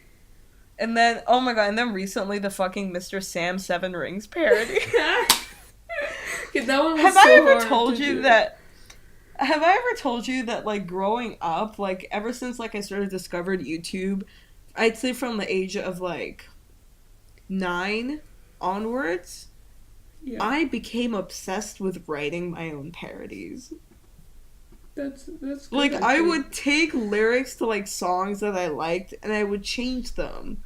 And then, oh my god, and then recently the fucking Mr. Sam 7 Rings parody. Okay, that one was Have so I ever hard told to you do. that, like, growing up, like, ever since, like, I started discovered YouTube, I'd say from the age of, like, 9 onwards, I became obsessed with writing my own parodies. That's good, like, I would take lyrics to, like, songs that I liked, and I would change them.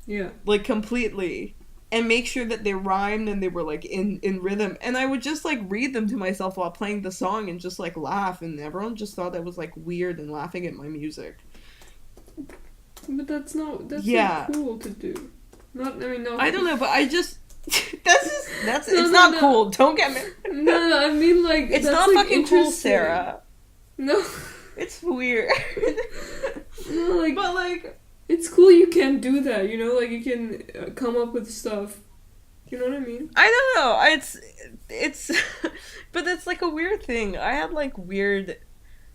Yeah. Like, completely. And make sure that they rhymed and they were, like, in rhythm. And I would just, like, read them to myself while playing the song and just, like, laugh. And everyone just thought that was, like, weird and laughing at my music. But that's not cool to do. No. I don't know, but I just... it's not cool. Don't get me... No, I mean, like... It's that's, not like, fucking cool, Sarah. No. It's weird. No, like... But, like... It's cool you can do that, you know? Like, you can come up with stuff. You know what I mean? I don't know. It's... But it's, like, a weird thing. I had, like, weird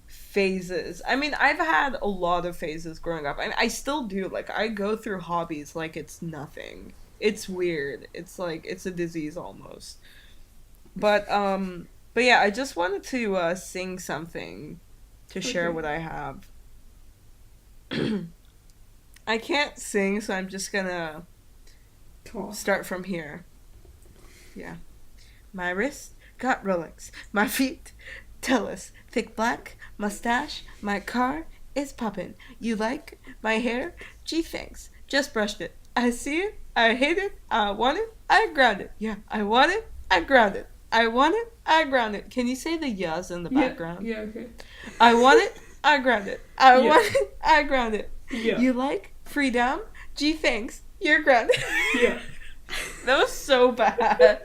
phases. I mean, I've had a lot of phases growing up. I still do. Like, I go through hobbies like it's nothing. It's weird. It's, like, it's a disease almost. But yeah, I just wanted to sing something to share what I have. I can't sing, so I'm just gonna start from here. Yeah. My wrist got Rolex. My feet, Tellus. Thick black mustache. My car is poppin'. You like my hair? Gee, thanks. Just brushed it. I see it. I hate it. I want it. I ground it. Yeah, I want it. I ground it. I want it. I ground it. Can you say the yes in the background? Yeah, okay. I want it. I ground it. I want it. I ground it. Yeah. You like freedom? Gee, thanks. You're grounded. Yeah. That was so bad.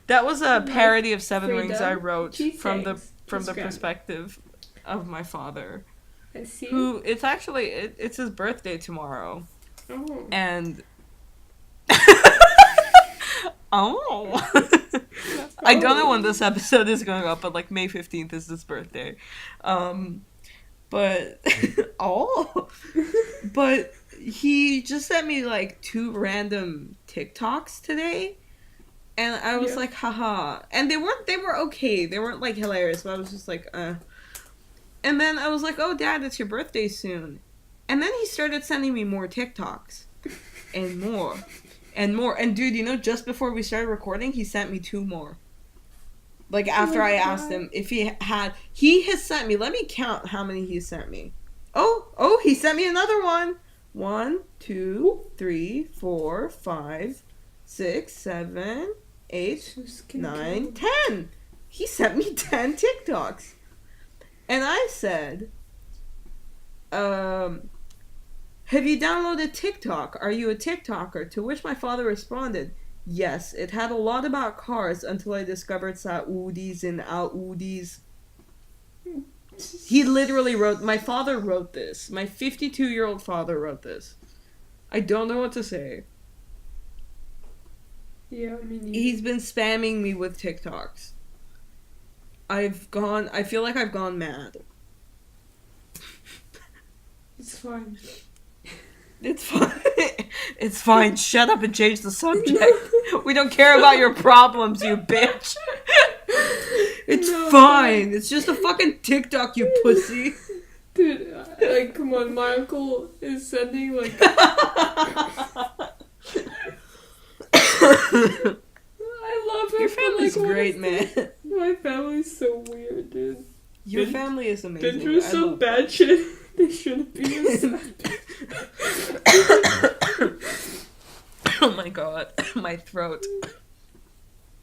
That was a parody of Seven Rings I wrote from the perspective of my father. I see. Who it's actually it's his birthday tomorrow. Oh. And I don't know when this episode is going up, but like May 15th is his birthday. But but he just sent me like 2 random TikToks today, and I was like, haha. And they were okay. They weren't like hilarious, but I was just like, And then I was like, oh, Dad, it's your birthday soon. And then he started sending me more TikToks, and more, and more. And dude, you know, just before we started recording, he sent me 2 more. Like, after I asked him if he has sent me, let me count how many he sent me. Oh, he sent me another one. 1, 2, 3, 4, 5, 6, 7, 8, 9, 10. He sent me 10 TikToks. And I said, have you downloaded TikTok? Are you a TikToker? To which my father responded, yes, it had a lot about cars until I discovered Saudis and Al-Udis. He literally wrote, my father wrote this. My 52-year-old father wrote this. I don't know what to say. Yeah, I mean... He's been spamming me with TikToks. I feel like I've gone mad. It's fine. It's fine. It's fine. Shut up and change the subject. We don't care about your problems, you bitch. It's fine. It's just a fucking TikTok, you pussy. Dude, like, come on. My uncle is sending, like... I love him. Your family's like, great, man. My family's so weird, dude. Your family is amazing. Been through some bad shit. They shouldn't be inside. Oh my god. My throat.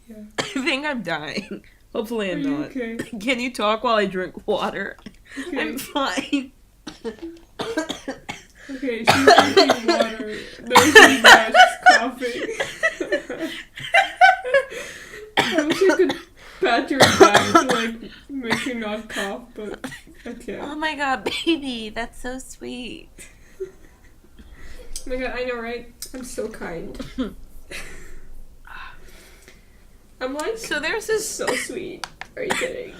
Yeah. I think I'm dying. Hopefully I'm not. Okay? Can you talk while I drink water? Okay. I'm fine. Okay, she's drinking water. No, she's not. She's coughing. I wish I could pat your back to, like, make you not cough, but I can't. Oh my god, baby, that's so sweet. Oh my god, I know, right? I'm so kind. I'm like, so there's this... so sweet. Are you kidding?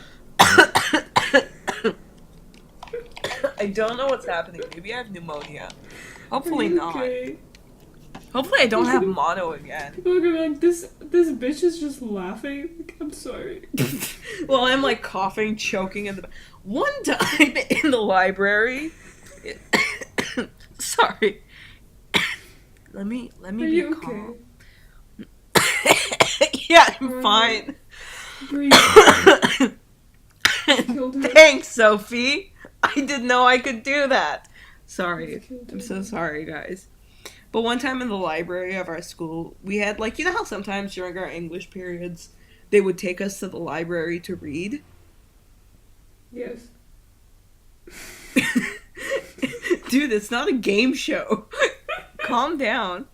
I don't know what's happening. Maybe I have pneumonia. Hopefully not. Okay? Hopefully I don't have mono again. People are gonna be like, this bitch is just laughing. Like, I'm sorry. Well, I'm like coughing, choking in the... One time in the library... Sorry. Let me Are be you calm. Yeah, I'm fine. Breathe. Killed her. Thanks, Sophie. I didn't know I could do that. Sorry. I'm so sorry, guys. But one time in the library of our school, we had, like, you know how sometimes during our English periods, they would take us to the library to read? Yes. Dude, it's not a game show. Calm down.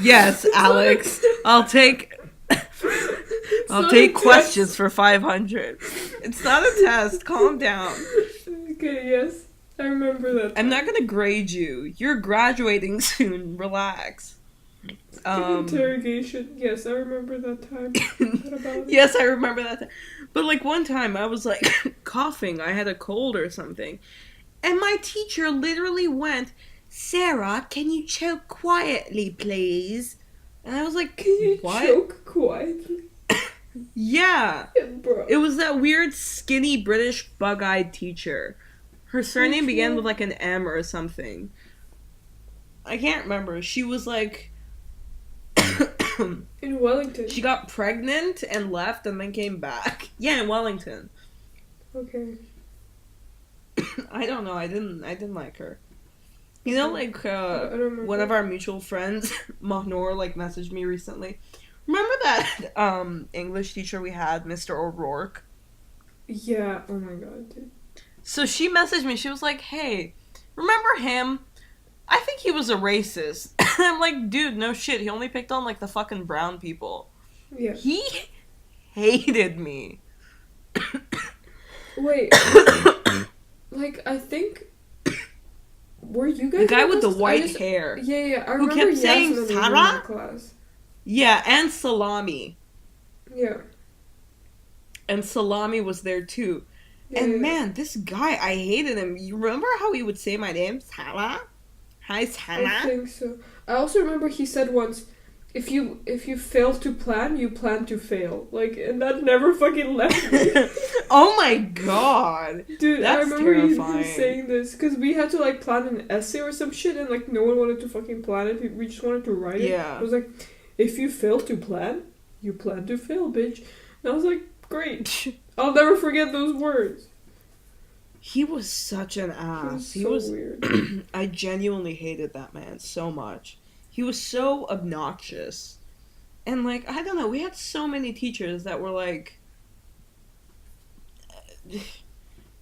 Yes, Alex. I'll take questions for 500. It's not a test. Calm down. Okay, yes. I remember that time. I'm not gonna grade you. You're graduating soon. Relax. Interrogation. Yes, I remember that time. What about it? Yes, I remember that time. But like one time I was like coughing. I had a cold or something. And my teacher literally went, Sarah, can you choke quietly, please? And I was like, Can you what? choke quietly? Yeah. Bro. It was that weird, skinny, British, bug-eyed teacher. Her surname began with like an M or something. I can't remember. She was like... In Wellington. She got pregnant and left and then came back. Yeah, in Wellington. Okay. I don't know. I didn't like her. You know, like, I don't remember. one of our mutual friends, Mahnor, like, messaged me recently. Remember that English teacher we had, Mr. O'Rourke? Yeah. Oh my god, dude. So she messaged me. She was like, hey, remember him? I think he was a racist. And I'm like, dude, no shit. He only picked on, like, the fucking brown people. Yeah. He hated me. Wait. Like, I think... Were you guys... The guy with the class? white hair. Yeah. I Who remember kept saying Yasmin in Sarah? our class. Yeah, and salami. Yeah. And Salami was there too. Yeah, and man, this guy, I hated him. You remember how he would say my name? Sana? Hi, Sana? I think so. I also remember he said once, if you fail to plan, you plan to fail. Like, and that never fucking left me. Oh my god. Dude, that's I remember terrifying. you saying this, because we had to, like, plan an essay or some shit, and, like, no one wanted to fucking plan it. We just wanted to write it. Yeah. I was like, if you fail to plan, you plan to fail, bitch. And I was like, great. I'll never forget those words. He was such an ass. He was so weird. I genuinely hated that man so much. He was so obnoxious. And, like, I don't know, we had so many teachers that were, like,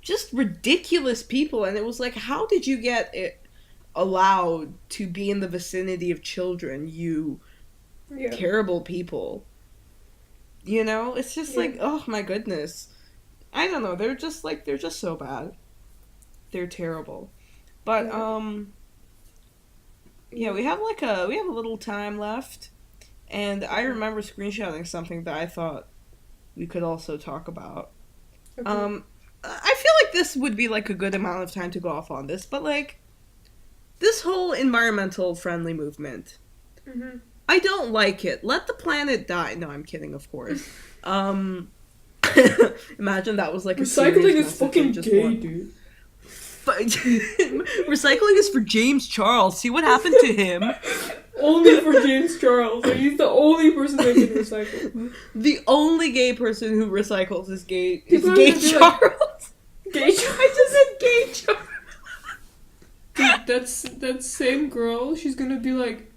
just ridiculous people. And it was like, how did you get it allowed to be in the vicinity of children, you terrible people? You know? It's just like, oh my goodness. I don't know, they're just so bad. They're terrible. But, yeah, we have a little time left. And I remember screenshotting something that I thought we could also talk about. Okay. I feel like this would be, like, a good amount of time to go off on this, but, like, this whole environmental friendly movement. Mm-hmm. I don't like it. Let the planet die. No, I'm kidding, of course. Imagine that was, like, recycling is fucking gay, dude. But recycling is for James Charles. See what happened to him? Only for James Charles. Like, he's the only person that can recycle. The only gay person who recycles is gay Charles. Like, gay Charles? I just said gay Charles. Dude, that same girl, she's gonna be like,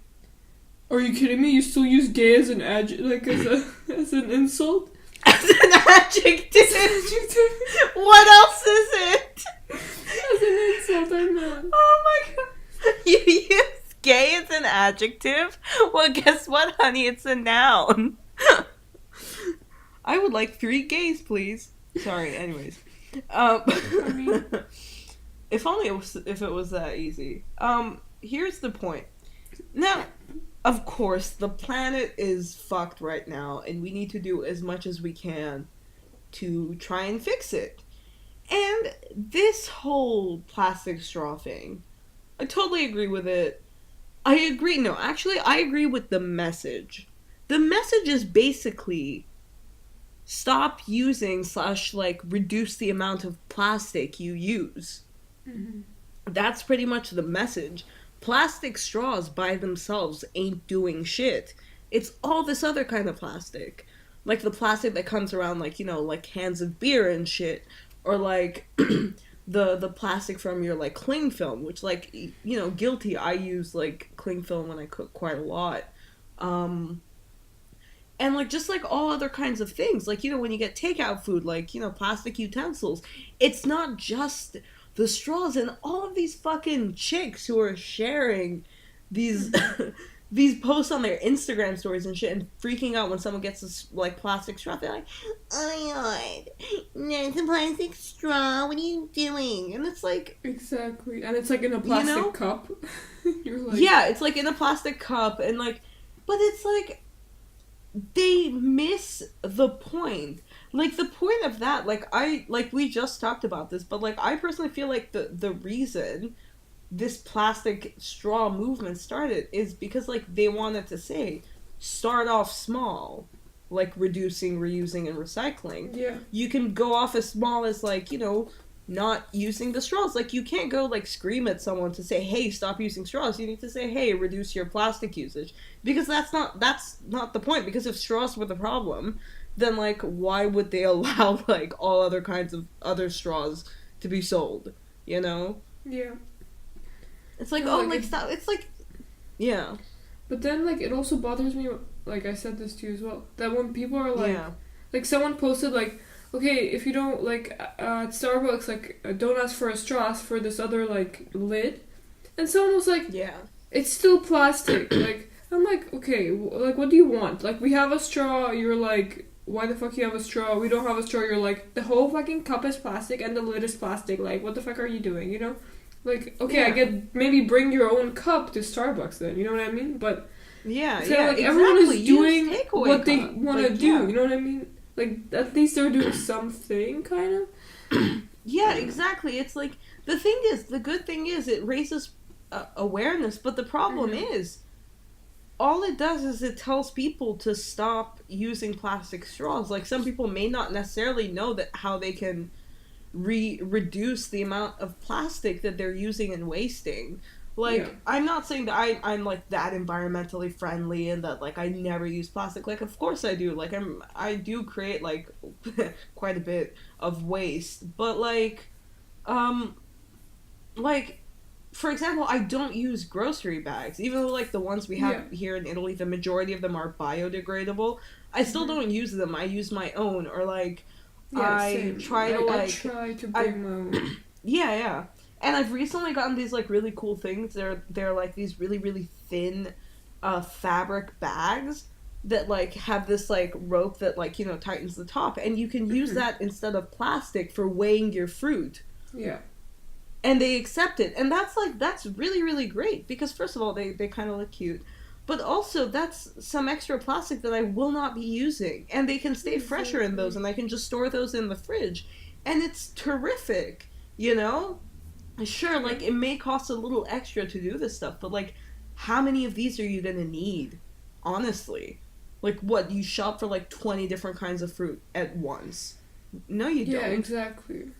are you kidding me? You still use gay as an as an insult? As an adjective. What else is it? As an insult, I meant. Oh my god. You use gay as an adjective? Well, guess what, honey? It's a noun. I would like 3 gays, please. Sorry, anyways. If only if it was that easy. Here's the point. Now, of course, the planet is fucked right now, and we need to do as much as we can to try and fix it. And this whole plastic straw thing, I totally agree with it. I agree with the message. The message is basically stop using / like reduce the amount of plastic you use. Mm-hmm. That's pretty much the message. Plastic straws by themselves ain't doing shit. It's all this other kind of plastic. Like the plastic that comes around, like, you know, like cans of beer and shit. Or like the plastic from your like cling film, which, like, you know, guilty. I use like cling film when I cook quite a lot. And like just like all other kinds of things, like, you know, when you get takeout food, like, you know, plastic utensils, it's not just the straws. And all of these fucking chicks who are sharing these these posts on their Instagram stories and shit and freaking out when someone gets this like plastic straw, they're like, oh my god, it's a plastic straw, what are you doing? And it's like, exactly, and it's like in a plastic cup. You're like, yeah, it's like in a plastic cup, and like, but it's like they miss the point. Like, the point of that, like we just talked about this, but like I personally feel like the reason this plastic straw movement started is because, like, they wanted to say, start off small, like reducing, reusing, and recycling. Yeah. You can go off as small as, like, you know, not using the straws. Like, you can't go, like, scream at someone to say, hey, stop using straws. You need to say, hey, reduce your plastic usage. Because that's not the point. Because if straws were the problem, then, like, why would they allow, like, all other kinds of other straws to be sold? You know? Yeah. It's like, no, like, stop. It's like, yeah. But then, like, it also bothers me, like, I said this to you as well, that when people are, like, like, someone posted, like, okay, if you don't, like, at Starbucks, like, don't ask for a straw, ask for this other, like, lid. And someone was like, yeah, it's still plastic. Like, I'm like, okay, like, what do you want? Like, we have a straw, you're like, why the fuck you have a straw? We don't have a straw, you're like, the whole fucking cup is plastic and the lid is plastic. Like, what the fuck are you doing, you know? Like, okay, I get, maybe bring your own cup to Starbucks then, you know what I mean? But, yeah, so, like, exactly. everyone is doing what they want to do, you know what I mean? Like, at least they're doing something, kind of. Yeah, exactly. It's like, the good thing is it raises awareness, but the problem is, all it does is it tells people to stop using plastic straws. Like, some people may not necessarily know that how they can reduce the amount of plastic that they're using and wasting. Like, I'm not saying that I'm like that environmentally friendly and that like I never use plastic. Like, of course I do. Like, I do create like quite a bit of waste, but like for example, I don't use grocery bags, even though like the ones we have here in Italy, the majority of them are biodegradable. I still don't use them. I use my own, or like I try to bring my own. Yeah. And I've recently gotten these like really cool things. They're like these really, really thin fabric bags that like have this like rope that like, you know, tightens the top, and you can use that instead of plastic for weighing your fruit. Yeah. And they accept it. And that's really, really great, because first of all, they kind of look cute. But also, that's some extra plastic that I will not be using. And they can stay fresher in those, and I can just store those in the fridge. And it's terrific, you know? Sure, like, it may cost a little extra to do this stuff, but, like, how many of these are you gonna need? Honestly. Like, what, you shop for, like, 20 different kinds of fruit at once? No, you don't. Yeah, exactly.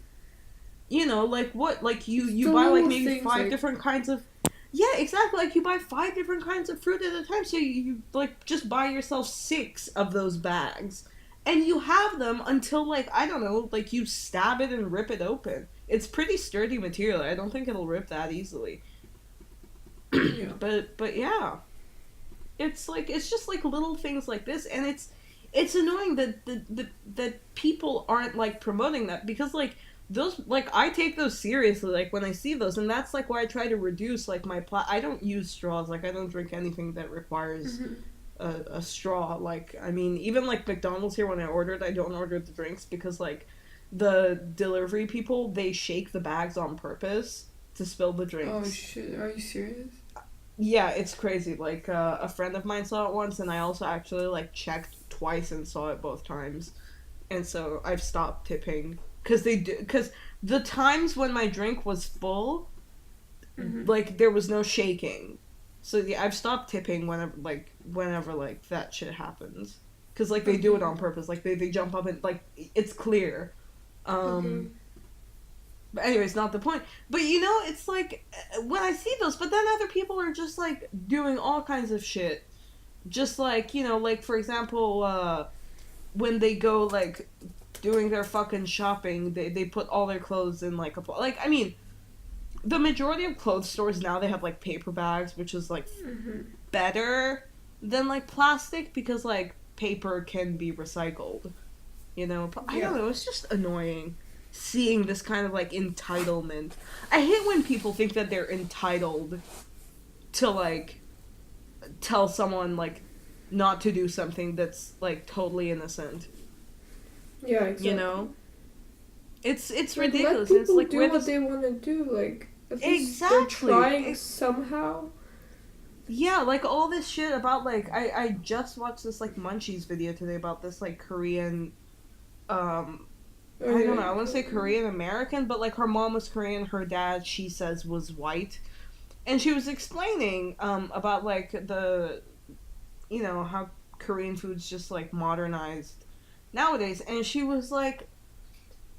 You know, like, what, like, you buy, like, maybe 5 different kinds of... Yeah, exactly, like, you buy 5 different kinds of fruit at a time, so you like, just buy yourself 6 of those bags. And you have them until, like, I don't know, like, you stab it and rip it open. It's pretty sturdy material. I don't think it'll rip that easily. Yeah. But yeah. It's like, it's just like little things like this, and it's annoying that people aren't like promoting that, because like those, like, I take those seriously, like when I see those, and that's like why I try to reduce like my I don't use straws. Like, I don't drink anything that requires a straw. Like, I mean, even like McDonald's here, when I ordered, I don't order the drinks because like the delivery people, they shake the bags on purpose to spill the drinks. Oh shit, are you serious? Yeah, it's crazy. Like, a friend of mine saw it once, and I also actually like checked twice and saw it both times, and so I've stopped tipping, because the times when my drink was full, like, there was no shaking. So yeah, I've stopped tipping whenever that shit happens, because like they do it on purpose. Like they jump up and like it's clear. But anyways, not the point. But you know, it's like when I see those, but then other people are just like doing all kinds of shit. Just like, you know, like for example, when they go like doing their fucking shopping, they put all their clothes in like a, like, I mean, the majority of clothes stores now, they have like paper bags, which is like better than like plastic, because like paper can be recycled, you know. But I don't know, it's just annoying seeing this kind of like entitlement. I hate when people think that they're entitled to like tell someone like not to do something that's like totally innocent. Yeah, exactly. You know, it's like, ridiculous. Let people it's like do what they want to do. Like, at least exactly, they're trying somehow. Yeah, like all this shit about like I just watched this like Munchies video today about this like Korean, I don't know, I want to say Korean American, but like her mom was Korean, her dad, she says, was white, and she was explaining about like the, you know, how Korean food's just like modernized nowadays, and she was like,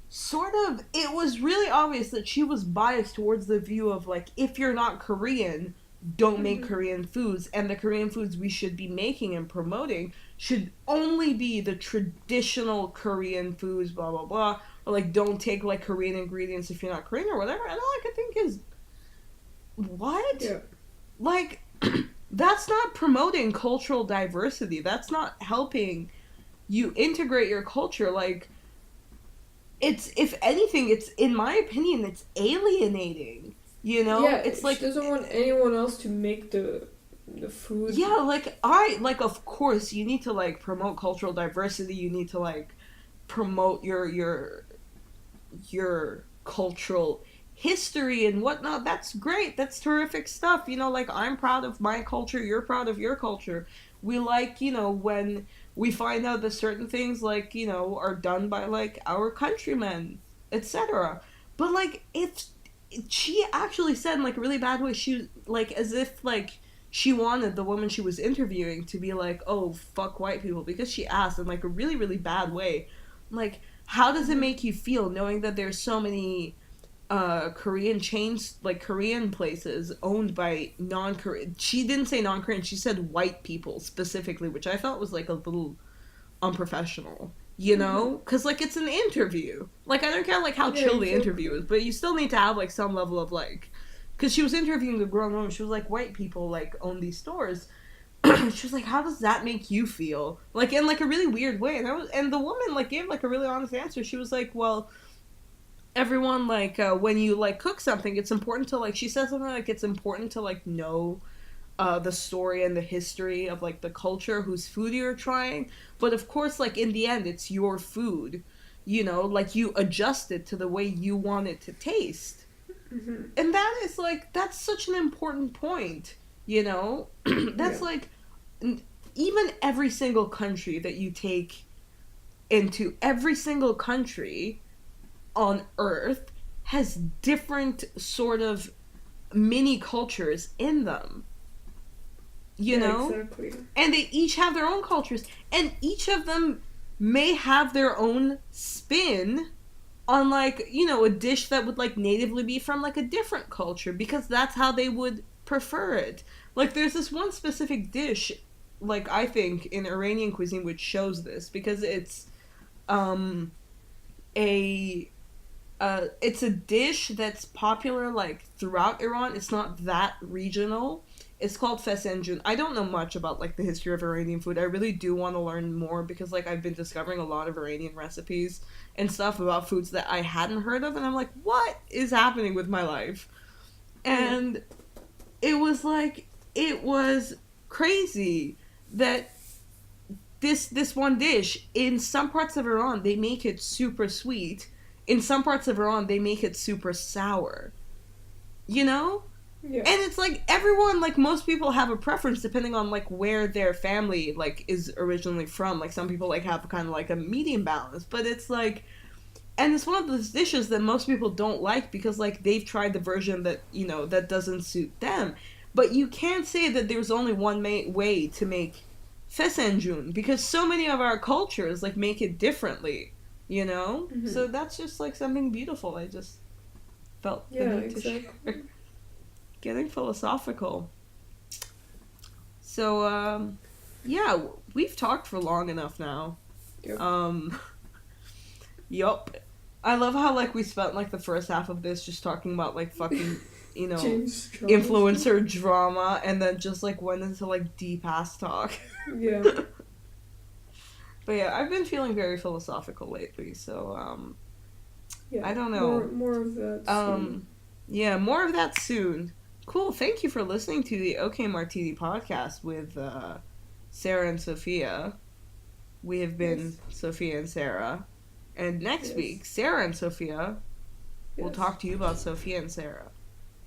sort of, it was really obvious that she was biased towards the view of like, if you're not Korean, don't make Korean foods, and the Korean foods we should be making and promoting should only be the traditional Korean foods, blah blah blah, or like don't take like Korean ingredients if you're not Korean or whatever. And all I could think is, what? Yeah. Like, that's not promoting cultural diversity. That's not helping you integrate your culture. Like, it's, if anything, it's, in my opinion, it's alienating. You know, yeah, it's like, she doesn't want anyone else to make the food. Yeah, like of course you need to like promote cultural diversity. You need to like promote your cultural history and whatnot. That's great. That's terrific stuff. You know, like, I'm proud of my culture. You're proud of your culture. We like, you know, when we find out that certain things, like, you know, are done by, like, our countrymen, etc. But, like, she actually said in, like, a really bad way, she, like, as if, like, she wanted the woman she was interviewing to be like, oh, fuck white people, because she asked in, like, a really, really bad way, like, how does it make you feel knowing that there's so many Korean chains, like Korean places owned by non-Korean, she didn't say non-Korean, she said white people specifically, which I felt was, like, a little unprofessional, you know? Because, like, it's an interview. Like, I don't care, like, how chill the interview is, but you still need to have, like, some level of, like, because she was interviewing the grown woman, she was like, white people, like, own these stores. She was like, how does that make you feel? Like, in, like, a really weird way. And the woman, like, gave, like, a really honest answer. She was like, well, everyone, like, when you, like, cook something, it's important to, like, she said something like, it's important to, like, know the story and the history of, like, the culture whose food you're trying. But, of course, like, in the end, it's your food. You know, like, you adjust it to the way you want it to taste. Mm-hmm. And that is, like, that's such an important point, you know? That's, like, even every single country that you take into, every single country on Earth has different sort of mini cultures in them. You know? Exactly. And they each have their own cultures, and each of them may have their own spin on, like, you know, a dish that would, like, natively be from, like, a different culture, because that's how they would prefer it. Like, there's this one specific dish, like, I think, in Iranian cuisine which shows this, because it's, it's a dish that's popular, like, throughout Iran. It's not that regional. It's called fesenjoon. I don't know much about, like, the history of Iranian food. I really do want to learn more, because, like, I've been discovering a lot of Iranian recipes and stuff about foods that I hadn't heard of, and I'm like, what is happening with my life? And it was, like, it was crazy that this one dish, in some parts of Iran, they make it super sweet. In some parts of Iran, they make it super sour. You know? Yeah. And it's like, everyone, like, most people have a preference depending on, like, where their family, like, is originally from. Like, some people, like, have kind of, like, a medium balance. But it's, like, and it's one of those dishes that most people don't like because, like, they've tried the version that, you know, that doesn't suit them. But you can't say that there's only one way to make fesenjoon, because so many of our cultures, like, make it differently, you know? Mm-hmm. So that's just, like, something beautiful. I just felt the need to share. Getting philosophical. So, yeah, we've talked for long enough now. Yep. Yup. I love how, like, we spent, like, the first half of this just talking about, like, fucking, you know, influencer drama, and then just, like, went into, like, deep-ass talk. Yeah. But, yeah, I've been feeling very philosophical lately, so, yeah, I don't know. More of that soon. Yeah, more of that soon. Cool, thank you for listening to the Okay Martini Podcast with Sarah and Sophia. We have been Sophia and Sarah. And next week, Sarah and Sophia will talk to you about Sophia and Sarah.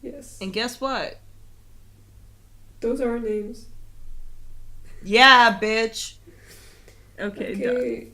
Yes. And guess what? Those are our names. Yeah, bitch. Okay, done.